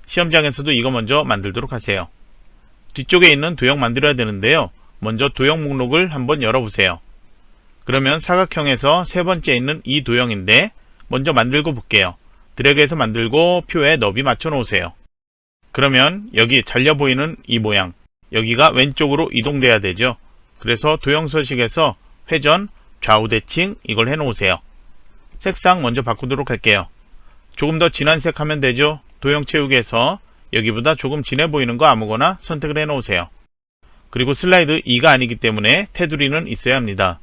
시험장에서도 이거 먼저 만들도록 하세요. 뒤쪽에 있는 도형 만들어야 되는데요. 먼저 도형 목록을 한번 열어보세요. 그러면 사각형에서 세 번째 있는 이 도형인데 먼저 만들고 볼게요. 드래그해서 만들고 표에 너비 맞춰 놓으세요. 그러면 여기 잘려 보이는 이 모양 여기가 왼쪽으로 이동돼야 되죠. 그래서 도형 서식에서 회전, 좌우 대칭 이걸 해 놓으세요. 색상 먼저 바꾸도록 할게요. 조금 더 진한 색 하면 되죠. 도형 채우기에서 여기보다 조금 진해 보이는 거 아무거나 선택을 해 놓으세요. 그리고 슬라이드 2가 아니기 때문에 테두리는 있어야 합니다.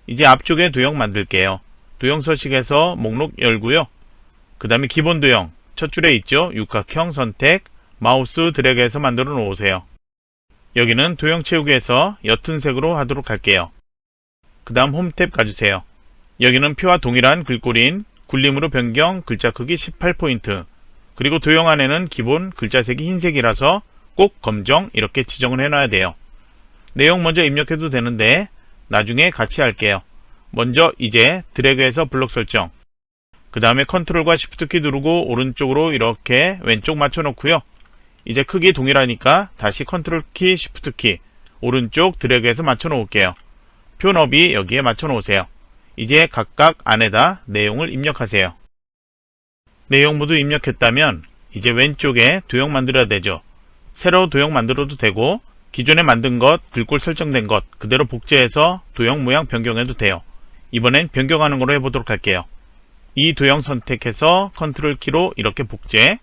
이제 앞쪽에 도형 만들게요. 도형 서식에서 목록 열고요. 그 다음에 기본 도형 첫 줄에 있죠. 육각형 선택 마우스 드래그해서 만들어 놓으세요. 여기는 도형 채우기에서 옅은 색으로 하도록 할게요. 그 다음 홈 탭 가주세요. 여기는 표와 동일한 글꼴인 굴림으로 변경, 글자 크기 18포인트. 그리고 도형 안에는 기본 글자색이 흰색이라서 꼭 검정 이렇게 지정을 해놔야 돼요. 내용 먼저 입력해도 되는데 나중에 같이 할게요. 먼저 이제 드래그해서 블록 설정. 그 다음에 컨트롤과 시프트 키 누르고 오른쪽으로 이렇게 왼쪽 맞춰 놓고요. 이제 크기 동일하니까 다시 컨트롤 키, 시프트 키 오른쪽 드래그해서 맞춰 놓을게요. 표 너비 여기에 맞춰 놓으세요. 이제 각각 안에다 내용을 입력하세요. 내용 모두 입력했다면 이제 왼쪽에 도형 만들어야 되죠. 새로 도형 만들어도 되고 기존에 만든 것, 글꼴 설정된 것 그대로 복제해서 도형 모양 변경해도 돼요. 이번엔 변경하는 걸로 해보도록 할게요. 이 도형 선택해서 컨트롤 키로 이렇게 복제,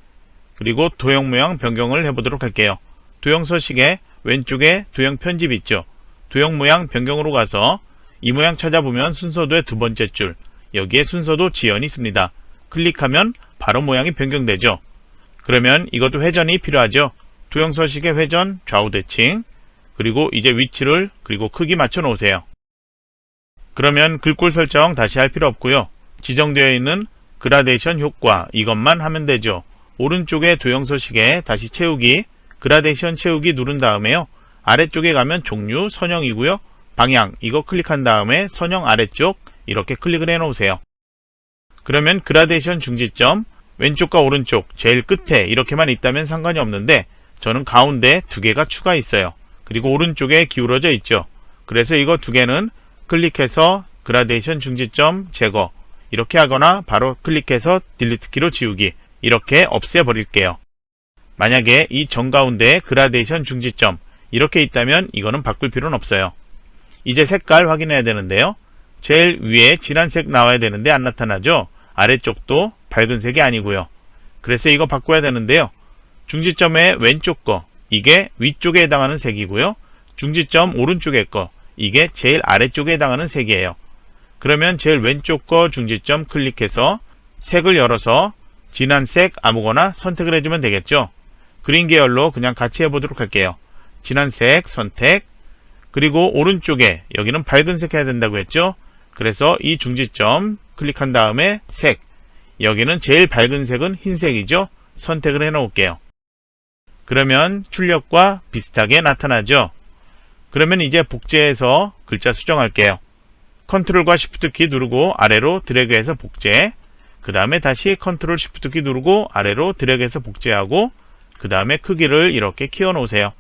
그리고 도형 모양 변경을 해보도록 할게요. 도형 서식에 왼쪽에 도형 편집 있죠. 도형 모양 변경으로 가서 이 모양 찾아보면 순서도의 두 번째 줄, 여기에 순서도 지연이 있습니다. 클릭하면 바로 모양이 변경되죠. 그러면 이것도 회전이 필요하죠. 도형 서식의 회전, 좌우 대칭, 그리고 이제 위치를 그리고 크기 맞춰 놓으세요. 그러면 글꼴 설정 다시 할 필요 없고요. 지정되어 있는 그라데이션 효과 이것만 하면 되죠. 오른쪽에 도형 서식에 다시 채우기, 그라데이션 채우기 누른 다음에요. 아래쪽에 가면 종류, 선형이고요. 방향 이거 클릭한 다음에 선형 아래쪽 이렇게 클릭을 해 놓으세요. 그러면 그라데이션 중지점 왼쪽과 오른쪽 제일 끝에 이렇게만 있다면 상관이 없는데 저는 가운데 두 개가 추가 있어요. 그리고 오른쪽에 기울어져 있죠. 그래서 이거 두 개는 클릭해서 그라데이션 중지점 제거 이렇게 하거나 바로 클릭해서 딜리트 키로 지우기 이렇게 없애버릴게요. 만약에 이 정가운데 그라데이션 중지점 이렇게 있다면 이거는 바꿀 필요는 없어요. 이제 색깔 확인해야 되는데요. 제일 위에 진한색 나와야 되는데 안 나타나죠. 아래쪽도 밝은색이 아니고요. 그래서 이거 바꿔야 되는데요. 중지점의 왼쪽 거 이게 위쪽에 해당하는 색이고요. 중지점 오른쪽에 거 이게 제일 아래쪽에 해당하는 색이에요. 그러면 제일 왼쪽 거 중지점 클릭해서 색을 열어서 진한색 아무거나 선택을 해주면 되겠죠. 그린 계열로 그냥 같이 해보도록 할게요. 진한색 선택, 그리고 오른쪽에 여기는 밝은색 해야 된다고 했죠. 그래서 이 중지점 클릭한 다음에 색, 여기는 제일 밝은 색은 흰색이죠. 선택을 해 놓을게요. 그러면 출력과 비슷하게 나타나죠. 그러면 이제 복제해서 글자 수정할게요. 컨트롤과 시프트 키 누르고 아래로 드래그해서 복제, 그 다음에 다시 컨트롤 시프트 키 누르고 아래로 드래그해서 복제하고 그 다음에 크기를 이렇게 키워 놓으세요.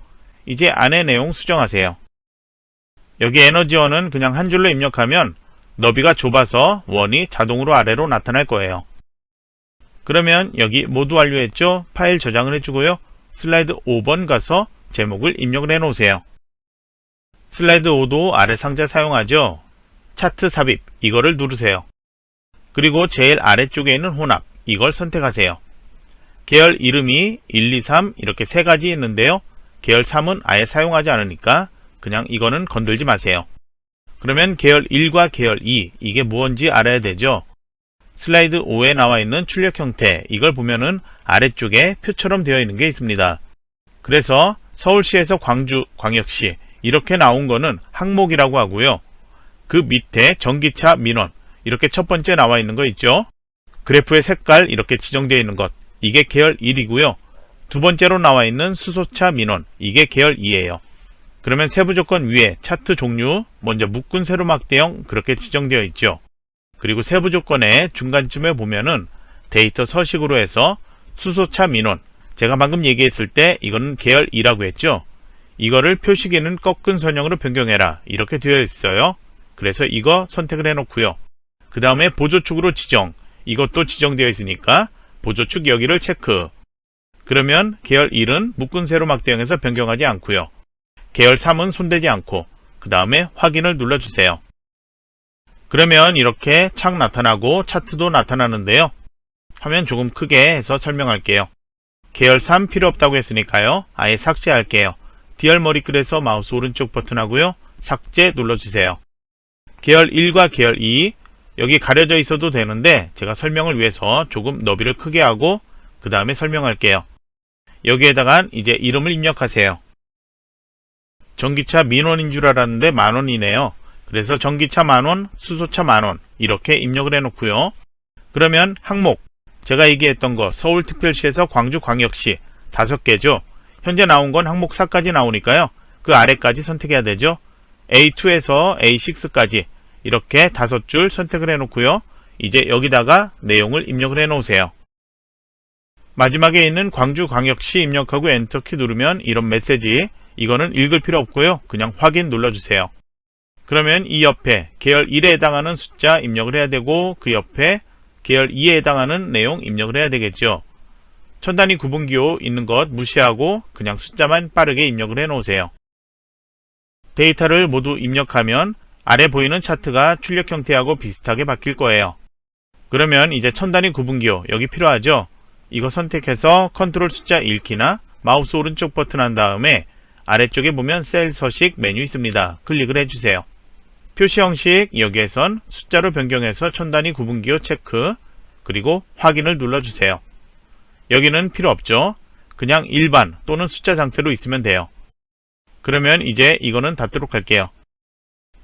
이제 안에 내용 수정하세요. 여기 에너지원은 그냥 한 줄로 입력하면 너비가 좁아서 원이 자동으로 아래로 나타날 거예요. 그러면 여기 모두 완료했죠? 파일 저장을 해주고요. 슬라이드 5번 가서 제목을 입력을 해 놓으세요. 슬라이드 5도 아래 상자 사용하죠? 차트 삽입 이거를 누르세요. 그리고 제일 아래쪽에 있는 혼합 이걸 선택하세요. 계열 이름이 1, 2, 3 이렇게 세 가지 있는데요. 계열 3은 아예 사용하지 않으니까 그냥 이거는 건들지 마세요. 그러면 계열 1과 계열 2 이게 무언지 알아야 되죠. 슬라이드 5에 나와 있는 출력 형태 이걸 보면은 아래쪽에 표처럼 되어 있는 게 있습니다. 그래서 서울시에서 광주, 광역시 이렇게 나온 거는 항목이라고 하고요. 그 밑에 전기차 민원 이렇게 첫 번째 나와 있는 거 있죠. 그래프의 색깔 이렇게 지정되어 있는 것 이게 계열 1이고요. 두 번째로 나와 있는 수소차 민원 이게 계열 2예요. 그러면 세부 조건 위에 차트 종류 먼저 묶은 세로막대형 그렇게 지정되어 있죠. 그리고 세부 조건의 중간쯤에 보면은 데이터 서식으로 해서 수소차 민원 제가 방금 얘기했을 때 이거는 계열 2라고 했죠. 이거를 표시기는 꺾은 선형으로 변경해라 이렇게 되어 있어요. 그래서 이거 선택을 해 놓고요. 그 다음에 보조축으로 지정 이것도 지정되어 있으니까 보조축 여기를 체크. 그러면 계열 1은 묶은 세로막대형에서 변경하지 않고요. 계열 3은 손대지 않고 그 다음에 확인을 눌러주세요. 그러면 이렇게 창 나타나고 차트도 나타나는데요. 화면 조금 크게 해서 설명할게요. 계열 3 필요 없다고 했으니까요. 아예 삭제할게요. 디얼 머리글에서 마우스 오른쪽 버튼 하고요. 삭제 눌러주세요. 계열 1과 계열 2 여기 가려져 있어도 되는데 제가 설명을 위해서 조금 너비를 크게 하고 그 다음에 설명할게요. 여기에다가 이제 이름을 입력하세요. 전기차 민원인 줄 알았는데 만원이네요. 그래서 전기차 만원, 수소차 만원 이렇게 입력을 해 놓고요. 그러면 항목, 제가 얘기했던 거 서울특별시에서 광주광역시 5개죠. 현재 나온 건 항목 4까지 나오니까요. 그 아래까지 선택해야 되죠. A2에서 A6까지 이렇게 5줄 선택을 해 놓고요. 이제 여기다가 내용을 입력을 해 놓으세요. 마지막에 있는 광주광역시 입력하고 엔터키 누르면 이런 메시지, 이거는 읽을 필요 없고요. 그냥 확인 눌러주세요. 그러면 이 옆에 계열 1에 해당하는 숫자 입력을 해야 되고 그 옆에 계열 2에 해당하는 내용 입력을 해야 되겠죠. 천 단위 구분기호 있는 것 무시하고 그냥 숫자만 빠르게 입력을 해 놓으세요. 데이터를 모두 입력하면 아래 보이는 차트가 출력 형태하고 비슷하게 바뀔 거예요. 그러면 이제 천 단위 구분기호 여기 필요하죠. 이거 선택해서 컨트롤 숫자 읽기나 마우스 오른쪽 버튼 한 다음에 아래쪽에 보면 셀 서식 메뉴 있습니다. 클릭을 해주세요. 표시 형식 여기에선 숫자로 변경해서 천 단위 구분기호 체크, 그리고 확인을 눌러주세요. 여기는 필요 없죠. 그냥 일반 또는 숫자 상태로 있으면 돼요. 그러면 이제 이거는 닫도록 할게요.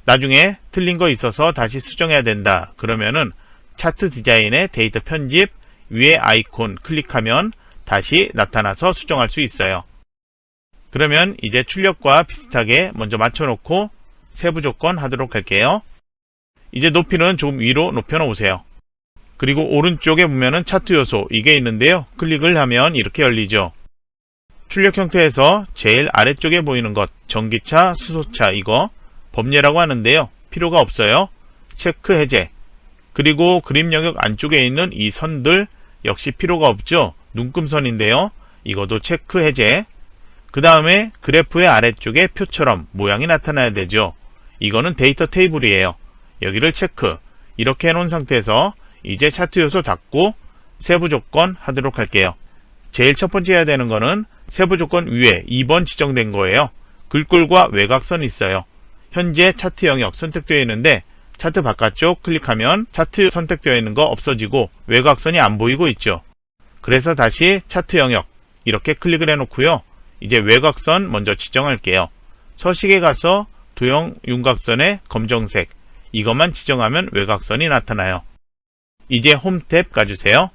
나중에 틀린 거 있어서 다시 수정해야 된다. 그러면은 차트 디자인의 데이터 편집 위에 아이콘 클릭하면 다시 나타나서 수정할 수 있어요. 그러면 이제 출력과 비슷하게 먼저 맞춰놓고 세부 조건 하도록 할게요. 이제 높이는 조금 위로 높여 놓으세요. 그리고 오른쪽에 보면은 차트 요소 이게 있는데요. 클릭을 하면 이렇게 열리죠. 출력 형태에서 제일 아래쪽에 보이는 것 전기차, 수소차 이거 범례라고 하는데요. 필요가 없어요. 체크 해제. 그리고 그림 영역 안쪽에 있는 이 선들 역시 필요가 없죠. 눈금선인데요. 이것도 체크 해제. 그 다음에 그래프의 아래쪽에 표처럼 모양이 나타나야 되죠. 이거는 데이터 테이블이에요. 여기를 체크. 이렇게 해놓은 상태에서 이제 차트 요소 닫고 세부 조건 하도록 할게요. 제일 첫 번째 해야 되는 거는 세부 조건 위에 2번 지정된 거예요. 글꼴과 외곽선이 있어요. 현재 차트 영역 선택되어 있는데 차트 바깥쪽 클릭하면 차트 선택되어 있는 거 없어지고 외곽선이 안 보이고 있죠. 그래서 다시 차트 영역 이렇게 클릭을 해 놓고요. 이제 외곽선 먼저 지정할게요. 서식에 가서 도형 윤곽선의 검정색 이것만 지정하면 외곽선이 나타나요. 이제 홈 탭 가주세요.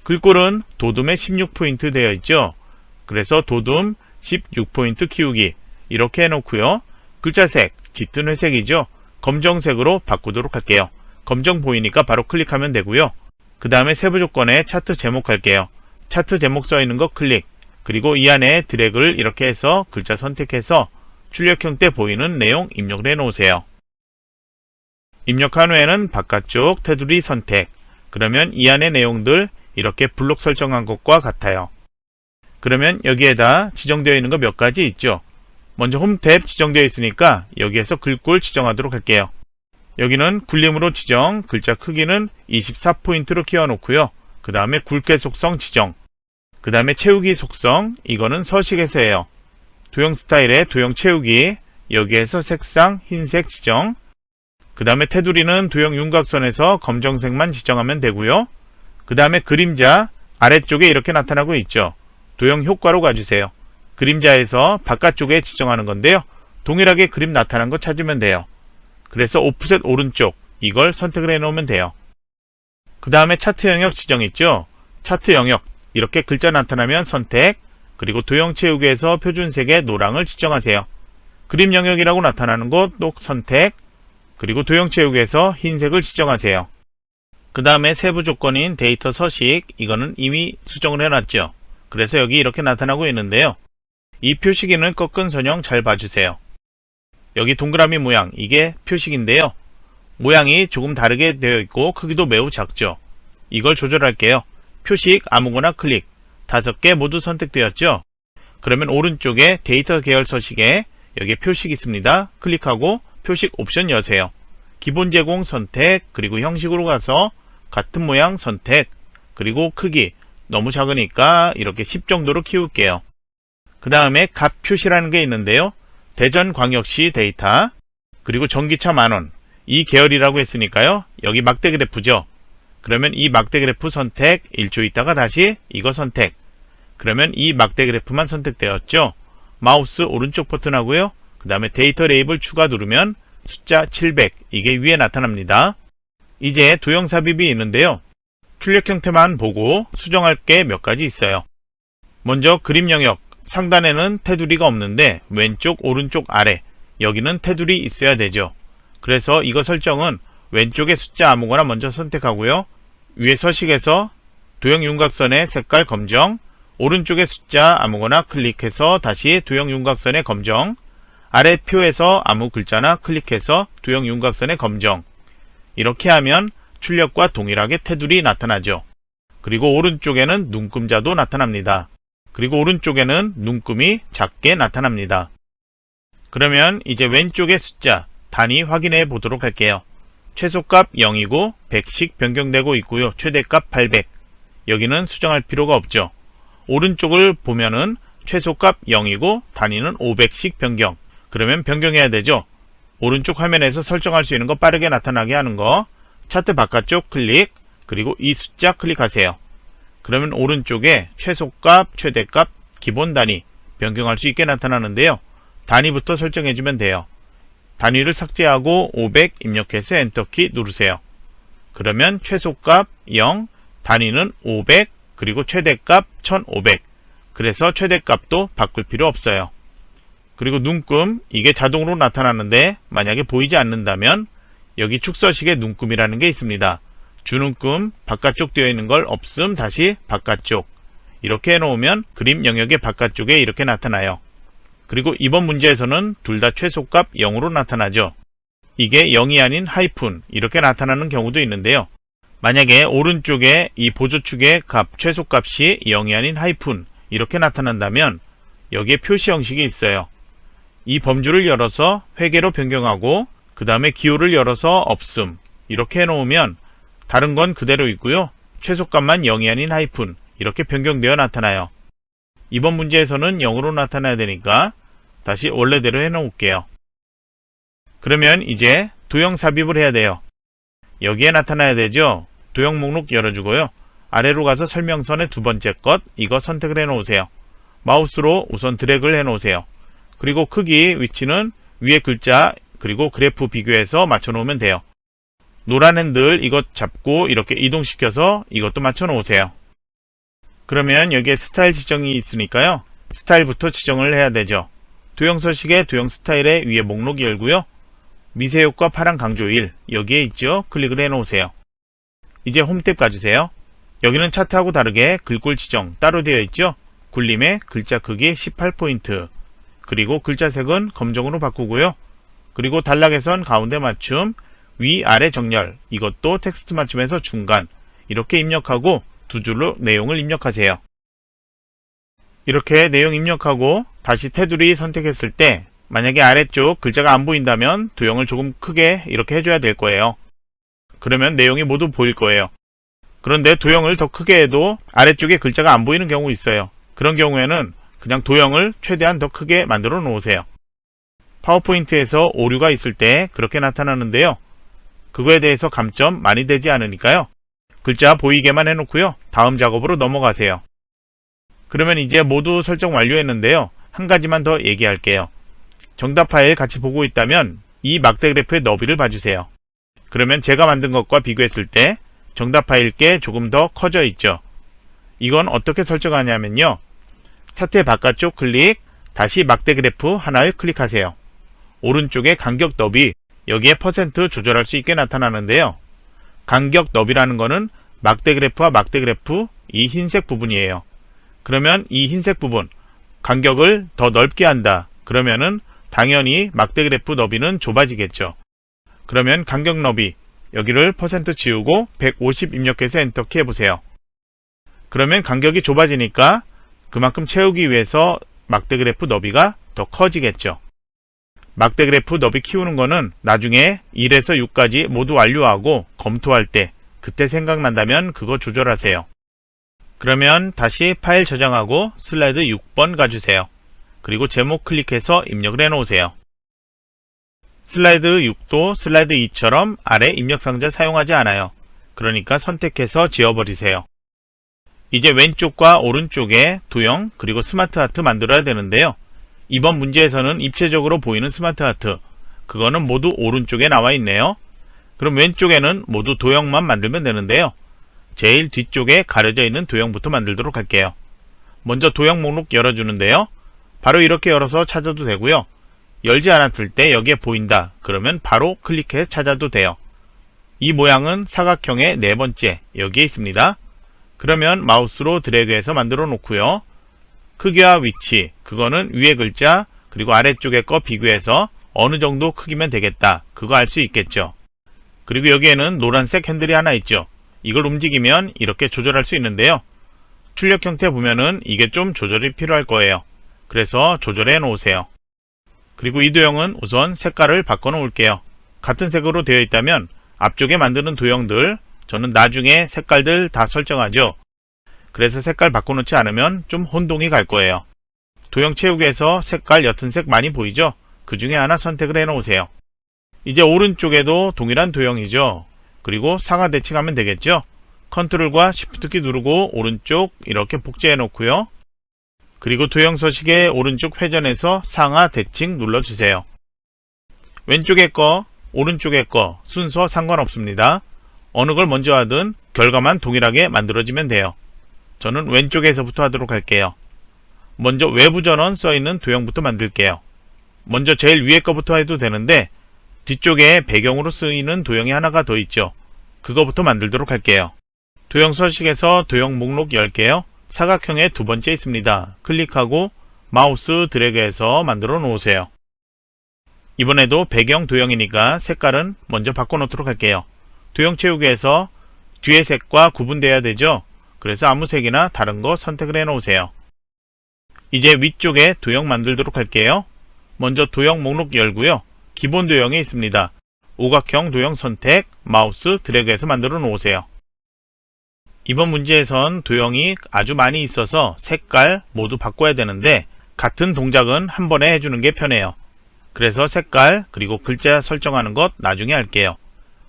글꼴은 도둠에 16포인트 되어 있죠. 그래서 도둠 16포인트 키우기 이렇게 해놓고요. 글자색 짙은 회색이죠. 검정색으로 바꾸도록 할게요. 검정 보이니까 바로 클릭하면 되고요. 그 다음에 세부 조건에 차트 제목 할게요. 차트 제목 써 있는 거 클릭. 그리고 이 안에 드래그를 이렇게 해서 글자 선택해서 출력 형태 보이는 내용 입력을 해 놓으세요. 입력한 후에는 바깥쪽 테두리 선택. 그러면 이 안의 내용들 이렇게 블록 설정한 것과 같아요. 그러면 여기에다 지정되어 있는 거 몇 가지 있죠. 먼저 홈 탭 지정되어 있으니까 여기에서 글꼴 지정하도록 할게요. 여기는 굴림으로 지정, 글자 크기는 24포인트로 키워놓고요. 그 다음에 굵게 속성 지정, 그 다음에 채우기 속성, 이거는 서식에서 해요. 도형 스타일의 도형 채우기, 여기에서 색상 흰색 지정, 그 다음에 테두리는 도형 윤곽선에서 검정색만 지정하면 되고요. 그 다음에 그림자 아래쪽에 이렇게 나타나고 있죠. 도형 효과로 가주세요. 그림자에서 바깥쪽에 지정하는 건데요. 동일하게 그림 나타난 거 찾으면 돼요. 그래서 오프셋 오른쪽 이걸 선택을 해 놓으면 돼요. 그 다음에 차트 영역 지정 있죠. 차트 영역 이렇게 글자 나타나면 선택, 그리고 도형 채우기에서 표준색의 노랑을 지정하세요. 그림 영역이라고 나타나는 곳도 선택, 그리고 도형 채우기에서 흰색을 지정하세요. 그 다음에 세부 조건인 데이터 서식 이거는 이미 수정을 해놨죠. 그래서 여기 이렇게 나타나고 있는데요. 이 표시기는 꺾은 선형 잘 봐주세요. 여기 동그라미 모양 이게 표식인데요. 모양이 조금 다르게 되어 있고 크기도 매우 작죠. 이걸 조절할게요. 표식 아무거나 클릭. 5개 모두 선택되었죠. 그러면 오른쪽에 데이터 계열 서식에 여기에 표식 있습니다. 클릭하고 표식 옵션 여세요. 기본 제공 선택, 그리고 형식으로 가서 같은 모양 선택, 그리고 크기 너무 작으니까 이렇게 10 정도로 키울게요. 그 다음에 값 표시라는 게 있는데요. 대전광역시 데이터, 그리고 전기차 만원 이 계열이라고 했으니까요. 여기 막대 그래프죠. 그러면 이 막대 그래프 선택 1초 있다가 다시 이거 선택. 그러면 이 막대 그래프만 선택되었죠. 마우스 오른쪽 버튼 하고요. 그 다음에 데이터 레이블 추가 누르면 숫자 700 이게 위에 나타납니다. 이제 도형 삽입이 있는데요. 출력 형태만 보고 수정할 게 몇 가지 있어요. 먼저 그림 영역, 상단에는 테두리가 없는데 왼쪽, 오른쪽, 아래 여기는 테두리 있어야 되죠. 그래서 이거 설정은 왼쪽의 숫자 아무거나 먼저 선택하고요. 위에 서식에서 도형 윤곽선의 색깔 검정, 오른쪽의 숫자 아무거나 클릭해서 다시 도형 윤곽선의 검정, 아래 표에서 아무 글자나 클릭해서 도형 윤곽선의 검정. 이렇게 하면 출력과 동일하게 테두리 나타나죠. 그리고 오른쪽에는 눈금자도 나타납니다. 그리고 오른쪽에는 눈금이 작게 나타납니다. 그러면 이제 왼쪽의 숫자, 단위 확인해 보도록 할게요. 최소값 0이고 100씩 변경되고 있고요. 최대값 800. 여기는 수정할 필요가 없죠. 오른쪽을 보면은 최소값 0이고 단위는 500씩 변경. 그러면 변경해야 되죠. 오른쪽 화면에서 설정할 수 있는 거 빠르게 나타나게 하는 거. 차트 바깥쪽 클릭, 그리고 이 숫자 클릭하세요. 그러면 오른쪽에 최소값, 최대값, 기본 단위 변경할 수 있게 나타나는데요. 단위부터 설정해주면 돼요. 단위를 삭제하고 500 입력해서 엔터키 누르세요. 그러면 최소값 0, 단위는 500, 그리고 최대값 1500. 그래서 최대값도 바꿀 필요 없어요. 그리고 눈금, 이게 자동으로 나타나는데 만약에 보이지 않는다면 여기 축서식에 눈금이라는 게 있습니다. 주눈금, 바깥쪽 되어 있는 걸 없음, 다시 바깥쪽. 이렇게 해놓으면 그림 영역의 바깥쪽에 이렇게 나타나요. 그리고 이번 문제에서는 둘 다 최소값 0으로 나타나죠. 이게 0이 아닌 하이픈, 이렇게 나타나는 경우도 있는데요. 만약에 오른쪽에 이 보조축의 값, 최소값이 0이 아닌 하이픈, 이렇게 나타난다면 여기에 표시 형식이 있어요. 이 범주를 열어서 회계로 변경하고 그 다음에 기호를 열어서 없음, 이렇게 해놓으면 다른 건 그대로 있고요. 최소값만 0이 아닌 하이픈, 이렇게 변경되어 나타나요. 이번 문제에서는 0으로 나타나야 되니까 다시 원래대로 해놓을게요. 그러면 이제 도형 삽입을 해야 돼요. 여기에 나타나야 되죠. 도형 목록 열어주고요. 아래로 가서 설명선의 두 번째 것, 이거 선택을 해놓으세요. 마우스로 우선 드래그를 해놓으세요. 그리고 크기, 위치는 위에 글자, 그리고 그래프 비교해서 맞춰놓으면 돼요. 노란 핸들 이것 잡고 이렇게 이동시켜서 이것도 맞춰놓으세요. 그러면 여기에 스타일 지정이 있으니까요. 스타일부터 지정을 해야 되죠. 도형 서식의 도형 스타일에 위에 목록이 열고요. 미세효과 파란 강조 1, 여기에 있죠. 클릭을 해놓으세요. 이제 홈탭 가주세요. 여기는 차트하고 다르게 글꼴 지정 따로 되어 있죠. 굴림에 글자 크기 18포인트, 그리고 글자 색은 검정으로 바꾸고요. 그리고 단락에선 가운데 맞춤, 위, 아래 정렬, 이것도 텍스트 맞춤에서 중간, 이렇게 입력하고 두 줄로 내용을 입력하세요. 이렇게 내용 입력하고 다시 테두리 선택했을 때 만약에 아래쪽 글자가 안 보인다면 도형을 조금 크게 이렇게 해줘야 될 거예요. 그러면 내용이 모두 보일 거예요. 그런데 도형을 더 크게 해도 아래쪽에 글자가 안 보이는 경우 있어요. 그런 경우에는 그냥 도형을 최대한 더 크게 만들어 놓으세요. 파워포인트에서 오류가 있을 때 그렇게 나타나는데요. 그거에 대해서 감점 많이 되지 않으니까요. 글자 보이게만 해놓고요. 다음 작업으로 넘어가세요. 그러면 이제 모두 설정 완료했는데요. 한 가지만 더 얘기할게요. 정답 파일 같이 보고 있다면 이 막대 그래프의 너비를 봐주세요. 그러면 제가 만든 것과 비교했을 때 정답 파일 게 조금 더 커져 있죠. 이건 어떻게 설정하냐면요. 차트의 바깥쪽 클릭, 다시 막대 그래프 하나를 클릭하세요. 오른쪽에 간격 너비, 여기에 퍼센트 조절할 수 있게 나타나는데요. 간격 너비라는 거는 막대 그래프와 막대 그래프 이 흰색 부분이에요. 그러면 이 흰색 부분, 간격을 더 넓게 한다. 그러면은 당연히 막대 그래프 너비는 좁아지겠죠. 그러면 간격 너비, 여기를 퍼센트 지우고 150 입력해서 엔터키 해보세요. 그러면 간격이 좁아지니까 그만큼 채우기 위해서 막대 그래프 너비가 더 커지겠죠. 막대 그래프 너비 키우는 거는 나중에 1에서 6까지 모두 완료하고 검토할 때 그때 생각난다면 그거 조절하세요. 그러면 다시 파일 저장하고 슬라이드 6번 가주세요. 그리고 제목 클릭해서 입력을 해놓으세요. 슬라이드 6도 슬라이드 2처럼 아래 입력상자 사용하지 않아요. 그러니까 선택해서 지워버리세요. 이제 왼쪽과 오른쪽에 도형 그리고 스마트 아트 만들어야 되는데요. 이번 문제에서는 입체적으로 보이는 스마트 아트, 그거는 모두 오른쪽에 나와 있네요. 그럼 왼쪽에는 모두 도형만 만들면 되는데요. 제일 뒤쪽에 가려져 있는 도형부터 만들도록 할게요. 먼저 도형 목록 열어주는데요. 바로 이렇게 열어서 찾아도 되고요. 열지 않았을 때 여기에 보인다 그러면 바로 클릭해 찾아도 돼요. 이 모양은 사각형의 네 번째 여기에 있습니다. 그러면 마우스로 드래그해서 만들어 놓고요. 크기와 위치 그거는 위에 글자 그리고 아래쪽에 거 비교해서 어느 정도 크기면 되겠다 그거 알 수 있겠죠. 그리고 여기에는 노란색 핸들이 하나 있죠. 이걸 움직이면 이렇게 조절할 수 있는데요. 출력 형태 보면은 이게 좀 조절이 필요할 거예요. 그래서 조절해 놓으세요. 그리고 이 도형은 우선 색깔을 바꿔 놓을게요. 같은 색으로 되어 있다면 앞쪽에 만드는 도형들 저는 나중에 색깔들 다 설정하죠. 그래서 색깔 바꿔놓지 않으면 좀 혼동이 갈 거예요. 도형 채우기에서 색깔 옅은 색 많이 보이죠? 그 중에 하나 선택을 해 놓으세요. 이제 오른쪽에도 동일한 도형이죠. 그리고 상하 대칭하면 되겠죠? 컨트롤과 쉬프트 키 누르고 오른쪽 이렇게 복제해 놓고요. 그리고 도형 서식의 오른쪽 회전해서 상하 대칭 눌러주세요. 왼쪽에 거, 오른쪽에 거 순서 상관없습니다. 어느 걸 먼저 하든 결과만 동일하게 만들어지면 돼요. 저는 왼쪽에서부터 하도록 할게요. 먼저 외부 전원 써있는 도형부터 만들게요. 먼저 제일 위에 거부터 해도 되는데 뒤쪽에 배경으로 쓰이는 도형이 하나가 더 있죠. 그거부터 만들도록 할게요. 도형 서식에서 도형 목록 열게요. 사각형의 두 번째 있습니다. 클릭하고 마우스 드래그해서 만들어 놓으세요. 이번에도 배경 도형이니까 색깔은 먼저 바꿔 놓도록 할게요. 도형 채우기에서 뒤에 색과 구분돼야 되죠. 그래서 아무 색이나 다른 거 선택을 해 놓으세요. 이제 위쪽에 도형 만들도록 할게요. 먼저 도형 목록 열고요. 기본 도형이 있습니다. 오각형 도형 선택, 마우스 드래그해서 만들어 놓으세요. 이번 문제에선 도형이 아주 많이 있어서 색깔 모두 바꿔야 되는데 같은 동작은 한 번에 해주는 게 편해요. 그래서 색깔 그리고 글자 설정하는 것 나중에 할게요.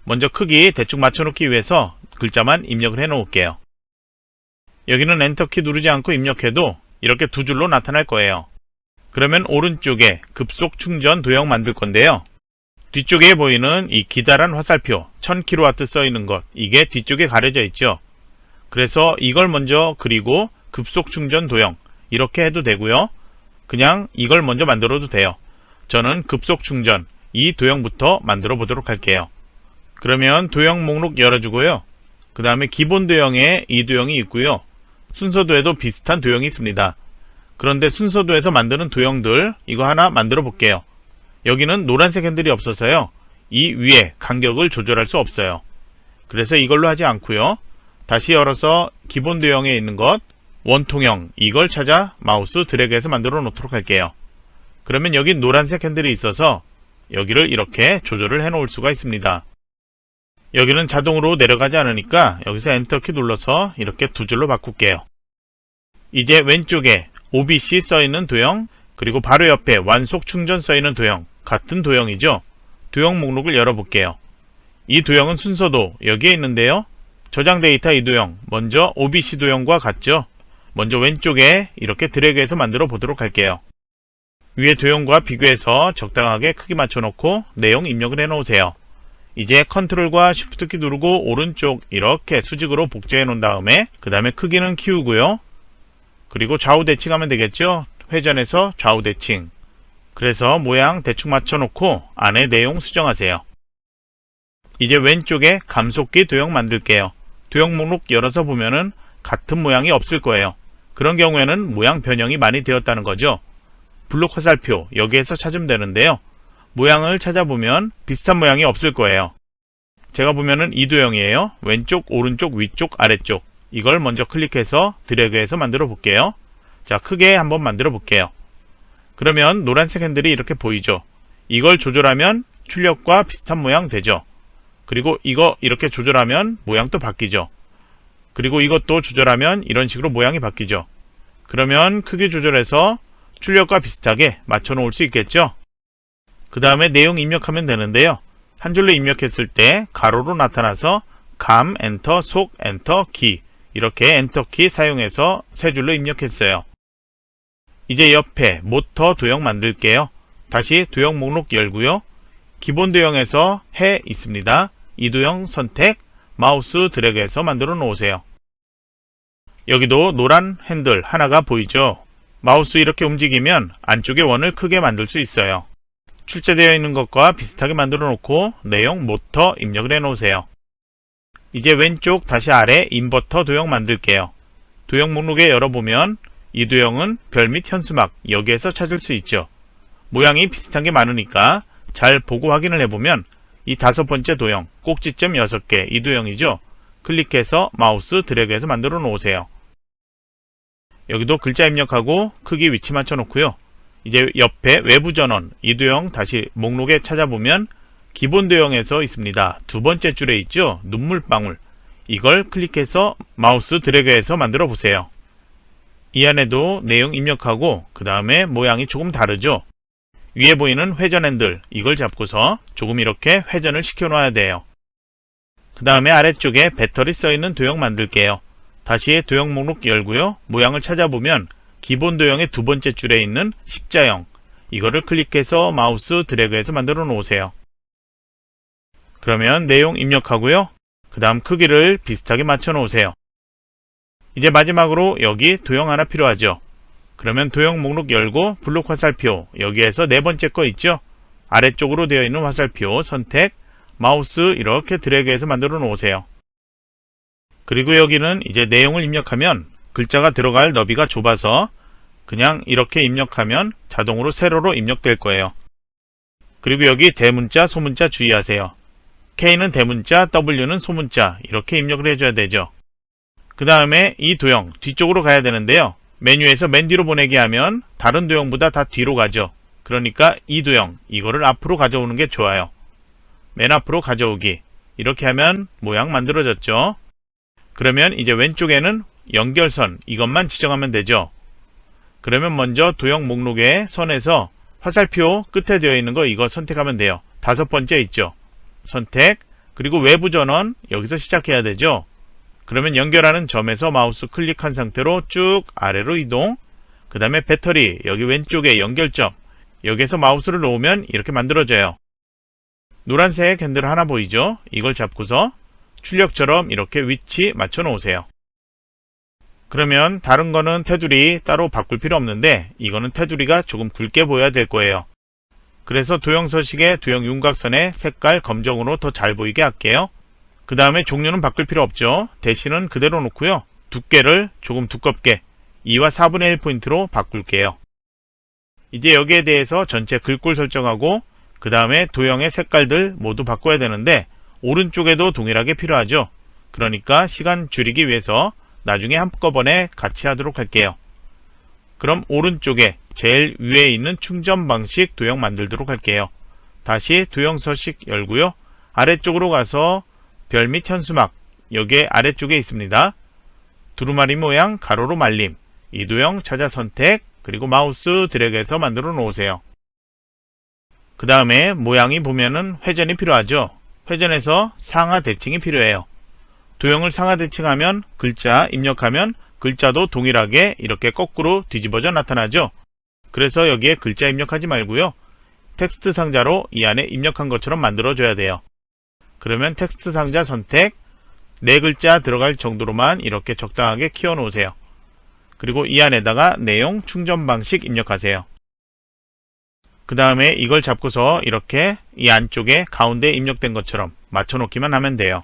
먼저 크기 대충 맞춰놓기 위해서 글자만 입력을 해 놓을게요. 여기는 엔터키 누르지 않고 입력해도 이렇게 두 줄로 나타날 거예요. 그러면 오른쪽에 급속 충전 도형 만들 건데요. 뒤쪽에 보이는 이 기다란 화살표 1000kW 써있는 것 이게 뒤쪽에 가려져 있죠. 그래서 이걸 먼저 그리고 급속 충전 도형 이렇게 해도 되고요. 그냥 이걸 먼저 만들어도 돼요. 저는 급속 충전 이 도형부터 만들어 보도록 할게요. 그러면 도형 목록 열어주고요. 그 다음에 기본 도형에 이 도형이 있고요. 순서도에도 비슷한 도형이 있습니다. 그런데 순서도에서 만드는 도형들 이거 하나 만들어 볼게요. 여기는 노란색 핸들이 없어서요. 이 위에 간격을 조절할 수 없어요. 그래서 이걸로 하지 않고요. 다시 열어서 기본 도형에 있는 것 원통형 이걸 찾아 마우스 드래그해서 만들어 놓도록 할게요. 그러면 여기 노란색 핸들이 있어서 여기를 이렇게 조절을 해 놓을 수가 있습니다. 여기는 자동으로 내려가지 않으니까 여기서 엔터키 눌러서 이렇게 두 줄로 바꿀게요. 이제 왼쪽에 OBC 써있는 도형 그리고 바로 옆에 완속 충전 써있는 도형 같은 도형이죠. 도형 목록을 열어볼게요. 이 도형은 순서도 여기에 있는데요. 저장 데이터 이 도형 먼저 OBC 도형과 같죠. 먼저 왼쪽에 이렇게 드래그해서 만들어 보도록 할게요. 위에 도형과 비교해서 적당하게 크기 맞춰놓고 내용 입력을 해 놓으세요. 이제 컨트롤과 쉬프트 키 누르고 오른쪽 이렇게 수직으로 복제해 놓은 다음에 그 다음에 크기는 키우고요. 그리고 좌우 대칭하면 되겠죠. 회전해서 좌우 대칭. 그래서 모양 대충 맞춰놓고 안에 내용 수정하세요. 이제 왼쪽에 감속기 도형 만들게요. 도형 목록 열어서 보면은 같은 모양이 없을 거예요. 그런 경우에는 모양 변형이 많이 되었다는 거죠. 블록 화살표 여기에서 찾으면 되는데요. 모양을 찾아보면 비슷한 모양이 없을 거예요. 제가 보면은 이 도형이에요. 왼쪽, 오른쪽, 위쪽, 아래쪽 이걸 먼저 클릭해서 드래그해서 만들어 볼게요. 자, 크게 한번 만들어 볼게요. 그러면 노란색 핸들이 이렇게 보이죠. 이걸 조절하면 출력과 비슷한 모양 되죠. 그리고 이거 이렇게 조절하면 모양도 바뀌죠. 그리고 이것도 조절하면 이런 식으로 모양이 바뀌죠. 그러면 크기 조절해서 출력과 비슷하게 맞춰 놓을 수 있겠죠. 그 다음에 내용 입력하면 되는데요. 한 줄로 입력했을 때 가로로 나타나서 감, 엔터, 속, 엔터, 키 이렇게 엔터키 사용해서 세 줄로 입력했어요. 이제 옆에 모터 도형 만들게요. 다시 도형 목록 열고요. 기본 도형에서 해 있습니다. 이 도형 선택, 마우스 드래그해서 만들어 놓으세요. 여기도 노란 핸들 하나가 보이죠? 마우스 이렇게 움직이면 안쪽에 원을 크게 만들 수 있어요. 출제되어 있는 것과 비슷하게 만들어 놓고 내용 모터 입력을 해 놓으세요. 이제 왼쪽 다시 아래 인버터 도형 만들게요. 도형 목록에 열어보면 이 도형은 별 및 현수막 여기에서 찾을 수 있죠. 모양이 비슷한 게 많으니까 잘 보고 확인을 해보면 이 5번째 도형 꼭지점 6개 이 도형이죠. 클릭해서 마우스 드래그해서 만들어 놓으세요. 여기도 글자 입력하고 크기 위치 맞춰 놓고요. 이제 옆에 외부 전원 이 도형 다시 목록에 찾아보면 기본 도형에서 있습니다. 2번째 줄에 있죠. 눈물방울 이걸 클릭해서 마우스 드래그해서 만들어 보세요. 이 안에도 내용 입력하고 그 다음에 모양이 조금 다르죠. 위에 보이는 회전 핸들 이걸 잡고서 조금 이렇게 회전을 시켜 놔야 돼요. 그 다음에 아래쪽에 배터리 써있는 도형 만들게요. 다시 도형 목록 열고요. 모양을 찾아보면 기본 도형의 2번째 줄에 있는 십자형 이거를 클릭해서 마우스 드래그해서 만들어 놓으세요. 그러면 내용 입력하고요. 그 다음 크기를 비슷하게 맞춰 놓으세요. 이제 마지막으로 여기 도형 하나 필요하죠. 그러면 도형 목록 열고 블록 화살표 여기에서 4번째 거 있죠. 아래쪽으로 되어 있는 화살표 선택 마우스 이렇게 드래그해서 만들어 놓으세요. 그리고 여기는 이제 내용을 입력하면 글자가 들어갈 너비가 좁아서 그냥 이렇게 입력하면 자동으로 세로로 입력될 거예요. 그리고 여기 대문자 소문자 주의하세요. K는 대문자, W는 소문자 이렇게 입력을 해줘야 되죠. 그 다음에 이 도형 뒤쪽으로 가야 되는데요. 메뉴에서 맨 뒤로 보내기 하면 다른 도형보다 다 뒤로 가죠. 그러니까 이 도형 이거를 앞으로 가져오는 게 좋아요. 맨 앞으로 가져오기 이렇게 하면 모양 만들어졌죠. 그러면 이제 왼쪽에는 연결선 이것만 지정하면 되죠. 그러면 먼저 도형 목록의 선에서 화살표 끝에 되어 있는 거 이거 선택하면 돼요. 5번째 있죠. 선택 그리고 외부 전원 여기서 시작해야 되죠. 그러면 연결하는 점에서 마우스 클릭한 상태로 쭉 아래로 이동 그 다음에 배터리 여기 왼쪽에 연결점 여기에서 마우스를 놓으면 이렇게 만들어져요. 노란색 핸들 하나 보이죠? 이걸 잡고서 출력처럼 이렇게 위치 맞춰 놓으세요. 그러면 다른 거는 테두리 따로 바꿀 필요 없는데 이거는 테두리가 조금 굵게 보여야 될 거예요. 그래서 도형 서식의 도형 윤곽선의 색깔 검정으로 더 잘 보이게 할게요. 그 다음에 종류는 바꿀 필요 없죠. 대신은 그대로 놓고요. 두께를 조금 두껍게 2와 4분의 1포인트로 바꿀게요. 이제 여기에 대해서 전체 글꼴 설정하고 그 다음에 도형의 색깔들 모두 바꿔야 되는데 오른쪽에도 동일하게 필요하죠. 그러니까 시간 줄이기 위해서 나중에 한꺼번에 같이 하도록 할게요. 그럼 오른쪽에 제일 위에 있는 충전 방식 도형 만들도록 할게요. 다시 도형 서식 열고요. 아래쪽으로 가서 별 및 현수막 여기에 아래쪽에 있습니다. 두루마리 모양 가로로 말림 이 도형 찾아 선택 그리고 마우스 드래그해서 만들어 놓으세요. 그 다음에 모양이 보면은 회전이 필요하죠. 회전해서 상하 대칭이 필요해요. 도형을 상하 대칭하면 글자 입력하면 글자도 동일하게 이렇게 거꾸로 뒤집어져 나타나죠. 그래서 여기에 글자 입력하지 말고요. 텍스트 상자로 이 안에 입력한 것처럼 만들어줘야 돼요. 그러면 텍스트 상자 선택 4글자 들어갈 정도로만 이렇게 적당하게 키워 놓으세요. 그리고 이 안에다가 내용 충전 방식 입력하세요. 그 다음에 이걸 잡고서 이렇게 이 안쪽에 가운데 입력된 것처럼 맞춰 놓기만 하면 돼요.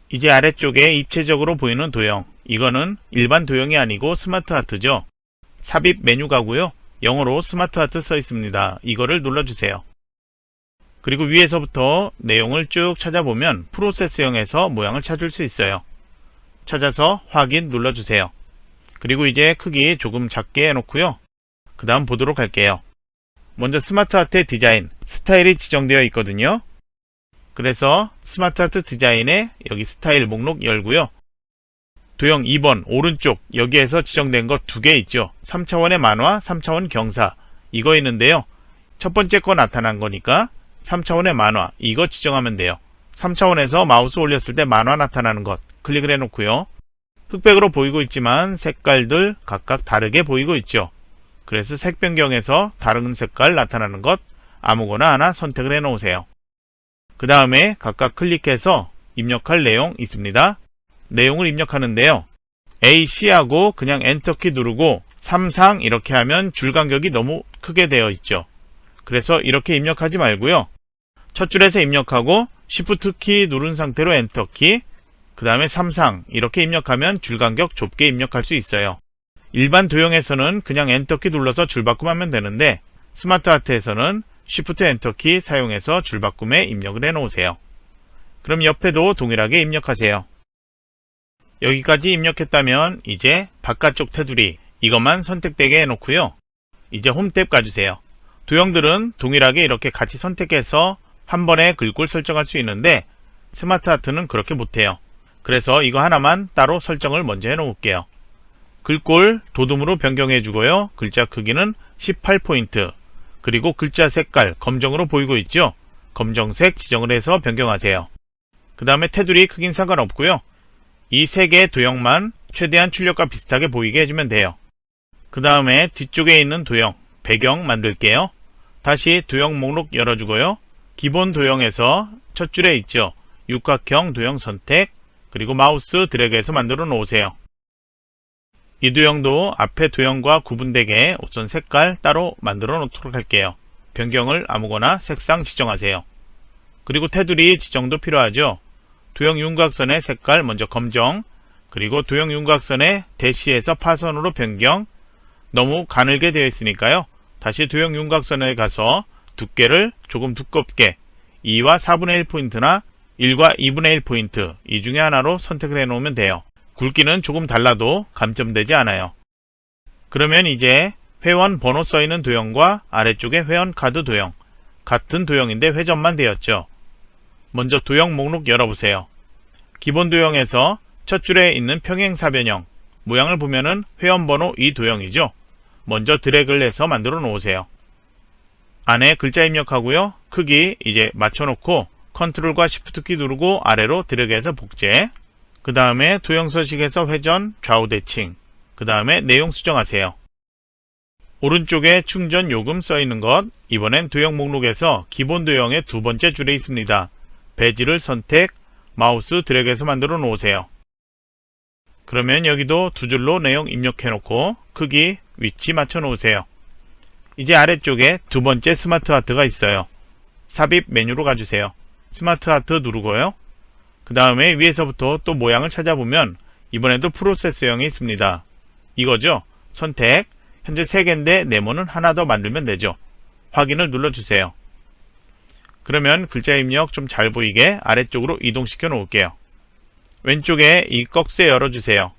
이제 아래쪽에 입체적으로 보이는 도형 이거는 일반 도형이 아니고 스마트 아트죠. 삽입 메뉴 가고요. 영어로 스마트 아트 써 있습니다. 이거를 눌러주세요. 그리고 위에서부터 내용을 쭉 찾아보면 프로세스형에서 모양을 찾을 수 있어요. 찾아서 확인 눌러주세요. 그리고 이제 크기 조금 작게 해놓고요. 그 다음 보도록 할게요. 먼저 스마트 아트의 디자인, 스타일이 지정되어 있거든요. 그래서 스마트 아트 디자인에 여기 스타일 목록 열고요. 도형 2번 오른쪽 여기에서 지정된 거 2개 있죠. 3차원의 만화, 3차원 경사 이거 있는데요. 첫 번째 거 나타난 거니까 3차원의 만화 이거 지정하면 돼요. 3차원에서 마우스 올렸을 때 만화 나타나는 것 클릭을 해놓고요. 흑백으로 보이고 있지만 색깔들 각각 다르게 보이고 있죠. 그래서 색 변경해서 다른 색깔 나타나는 것 아무거나 하나 선택을 해 놓으세요. 그 다음에 각각 클릭해서 입력할 내용 있습니다. 내용을 입력하는데요. A, C하고 그냥 엔터키 누르고 3상 이렇게 하면 줄 간격이 너무 크게 되어 있죠. 그래서 이렇게 입력하지 말고요. 첫 줄에서 입력하고 Shift 키 누른 상태로 엔터키, 그 다음에 3상 이렇게 입력하면 줄 간격 좁게 입력할 수 있어요. 일반 도형에서는 그냥 엔터키 눌러서 줄 바꿈하면 되는데 스마트 아트에서는 Shift 엔터키 사용해서 줄 바꿈에 입력을 해 놓으세요. 그럼 옆에도 동일하게 입력하세요. 여기까지 입력했다면 이제 바깥쪽 테두리 이것만 선택되게 해놓고요. 이제 홈 탭 가주세요. 도형들은 동일하게 이렇게 같이 선택해서 한 번에 글꼴 설정할 수 있는데 스마트 아트는 그렇게 못해요. 그래서 이거 하나만 따로 설정을 먼저 해놓을게요. 글꼴 도둠으로 변경해 주고요. 글자 크기는 18포인트, 그리고 글자 색깔 검정으로 보이고 있죠? 검정색 지정을 해서 변경하세요. 그 다음에 테두리 크긴 상관없고요. 이 세 개의 도형만 최대한 출력과 비슷하게 보이게 해주면 돼요. 그 다음에 뒤쪽에 있는 도형, 배경 만들게요. 다시 도형 목록 열어주고요. 기본 도형에서 첫 줄에 있죠. 육각형 도형 선택, 그리고 마우스 드래그해서 만들어 놓으세요. 이 도형도 앞에 도형과 구분되게 우선 색깔 따로 만들어 놓도록 할게요. 변경을 아무거나 색상 지정하세요. 그리고 테두리 지정도 필요하죠. 도형 윤곽선의 색깔 먼저 검정, 그리고 도형 윤곽선의 대시에서 파선으로 변경. 너무 가늘게 되어 있으니까요. 다시 도형 윤곽선에 가서 두께를 조금 두껍게 2와 4분의 1포인트나 1과 2분의 1포인트 이 중에 하나로 선택을 해 놓으면 돼요. 굵기는 조금 달라도 감점되지 않아요. 그러면 이제 회원 번호 써있는 도형과 아래쪽에 회원 카드 도형, 같은 도형인데 회전만 되었죠. 먼저 도형 목록 열어보세요. 기본 도형에서 첫 줄에 있는 평행사변형 모양을 보면은 회원번호 이 도형이죠. 먼저 드래그를 해서 만들어 놓으세요. 안에 글자 입력하고요. 크기 이제 맞춰놓고 컨트롤과 시프트 키 누르고 아래로 드래그해서 복제. 그 다음에 도형 서식에서 회전, 좌우 대칭. 그 다음에 내용 수정하세요. 오른쪽에 충전 요금 써있는 것, 이번엔 도형 목록에서 기본 도형의 두 번째 줄에 있습니다. 배지를 선택, 마우스 드래그해서 만들어 놓으세요. 그러면 여기도 두 줄로 내용 입력해 놓고 크기, 위치 맞춰 놓으세요. 이제 아래쪽에 두 번째 스마트 아트가 있어요. 삽입 메뉴로 가주세요. 스마트 아트 누르고요. 그 다음에 위에서부터 또 모양을 찾아보면 이번에도 프로세스형이 있습니다. 이거죠? 선택. 현재 3개인데 네모는 하나 더 만들면 되죠. 확인을 눌러주세요. 그러면 글자 입력 좀 잘 보이게 아래쪽으로 이동시켜 놓을게요. 왼쪽에 이 꺽쇠 열어주세요.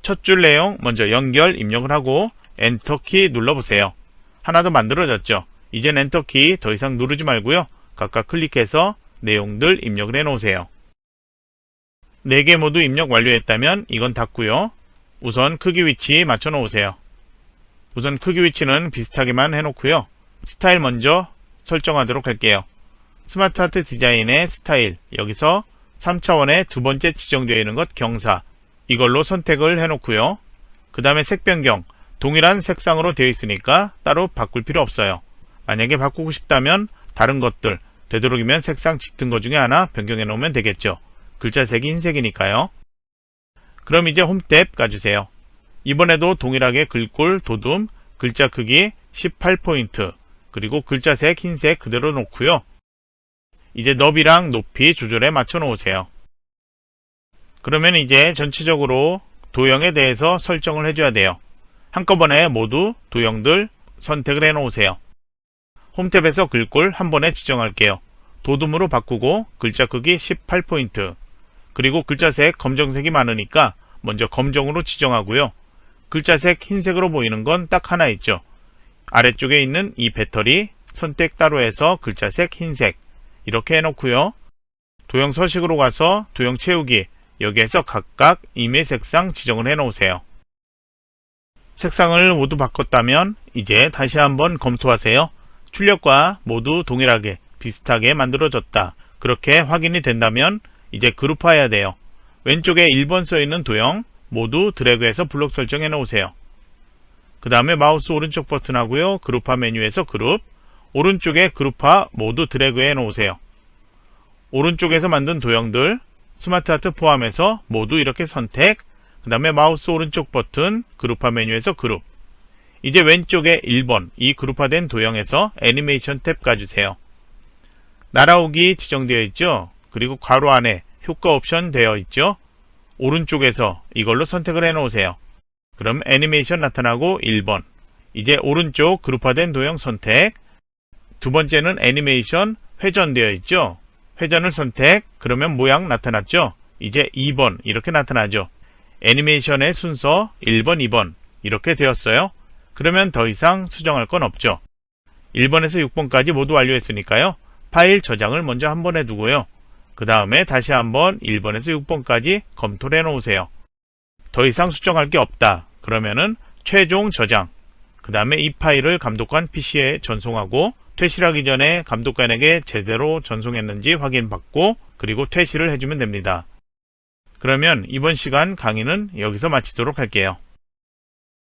첫 줄 내용 먼저 연결 입력을 하고 엔터키 눌러보세요. 하나 더 만들어졌죠. 이젠 엔터키 더 이상 누르지 말고요. 각각 클릭해서 내용들 입력을 해 놓으세요. 4개 모두 입력 완료했다면 이건 닫고요. 우선 크기 위치 맞춰 놓으세요. 우선 크기 위치는 비슷하게만 해놓고요. 스타일 먼저 설정하도록 할게요. 스마트 아트 디자인의 스타일, 여기서 3차원의 두 번째 지정되어 있는 것 경사, 이걸로 선택을 해놓고요. 그 다음에 색 변경, 동일한 색상으로 되어 있으니까 따로 바꿀 필요 없어요. 만약에 바꾸고 싶다면 다른 것들, 되도록이면 색상 짙은 것 중에 하나 변경해 놓으면 되겠죠. 글자색이 흰색이니까요. 그럼 이제 홈 탭 가주세요. 이번에도 동일하게 글꼴, 도둠, 글자 크기 18포인트, 그리고 글자색 흰색 그대로 놓고요. 이제 너비랑 높이 조절해 맞춰 놓으세요. 그러면 이제 전체적으로 도형에 대해서 설정을 해줘야 돼요. 한꺼번에 모두 도형들 선택을 해 놓으세요. 홈탭에서 글꼴 한 번에 지정할게요. 도둠으로 바꾸고 글자 크기 18포인트, 그리고 글자색 검정색이 많으니까 먼저 검정으로 지정하고요. 글자색 흰색으로 보이는 건 딱 하나 있죠. 아래쪽에 있는 이 배터리 선택 따로 해서 글자색 흰색 이렇게 해놓고요. 도형 서식으로 가서 도형 채우기, 여기에서 각각 이메일 색상 지정을 해 놓으세요. 색상을 모두 바꿨다면 이제 다시 한번 검토하세요. 출력과 모두 동일하게 비슷하게 만들어졌다. 그렇게 확인이 된다면 이제 그룹화해야 돼요. 왼쪽에 1번 써있는 도형 모두 드래그해서 블록 설정해 놓으세요. 그 다음에 마우스 오른쪽 버튼 하고요. 그룹화 메뉴에서 그룹, 오른쪽에 그룹화 모두 드래그해 놓으세요. 오른쪽에서 만든 도형들 스마트 아트 포함해서 모두 이렇게 선택, 그 다음에 마우스 오른쪽 버튼 그룹화 메뉴에서 그룹. 이제 왼쪽에 1번 이 그룹화된 도형에서 애니메이션 탭 가주세요. 날아오기 지정되어 있죠. 그리고 괄호 안에 효과 옵션 되어 있죠. 오른쪽에서 이걸로 선택을 해 놓으세요. 그럼 애니메이션 나타나고 1번. 이제 오른쪽 그룹화된 도형 선택. 두 번째는 애니메이션 회전되어 있죠. 회전을 선택. 그러면 모양 나타났죠. 이제 2번 이렇게 나타나죠. 애니메이션의 순서 1번, 2번 이렇게 되었어요. 그러면 더 이상 수정할 건 없죠. 1번에서 6번까지 모두 완료했으니까요. 파일 저장을 먼저 한 번 해두고요. 그 다음에 다시 한번 1번에서 6번까지 검토를 해놓으세요. 더 이상 수정할 게 없다. 그러면은 최종 저장. 그 다음에 이 파일을 감독관 PC에 전송하고 퇴실하기 전에 감독관에게 제대로 전송했는지 확인받고 그리고 퇴실을 해주면 됩니다. 그러면 이번 시간 강의는 여기서 마치도록 할게요.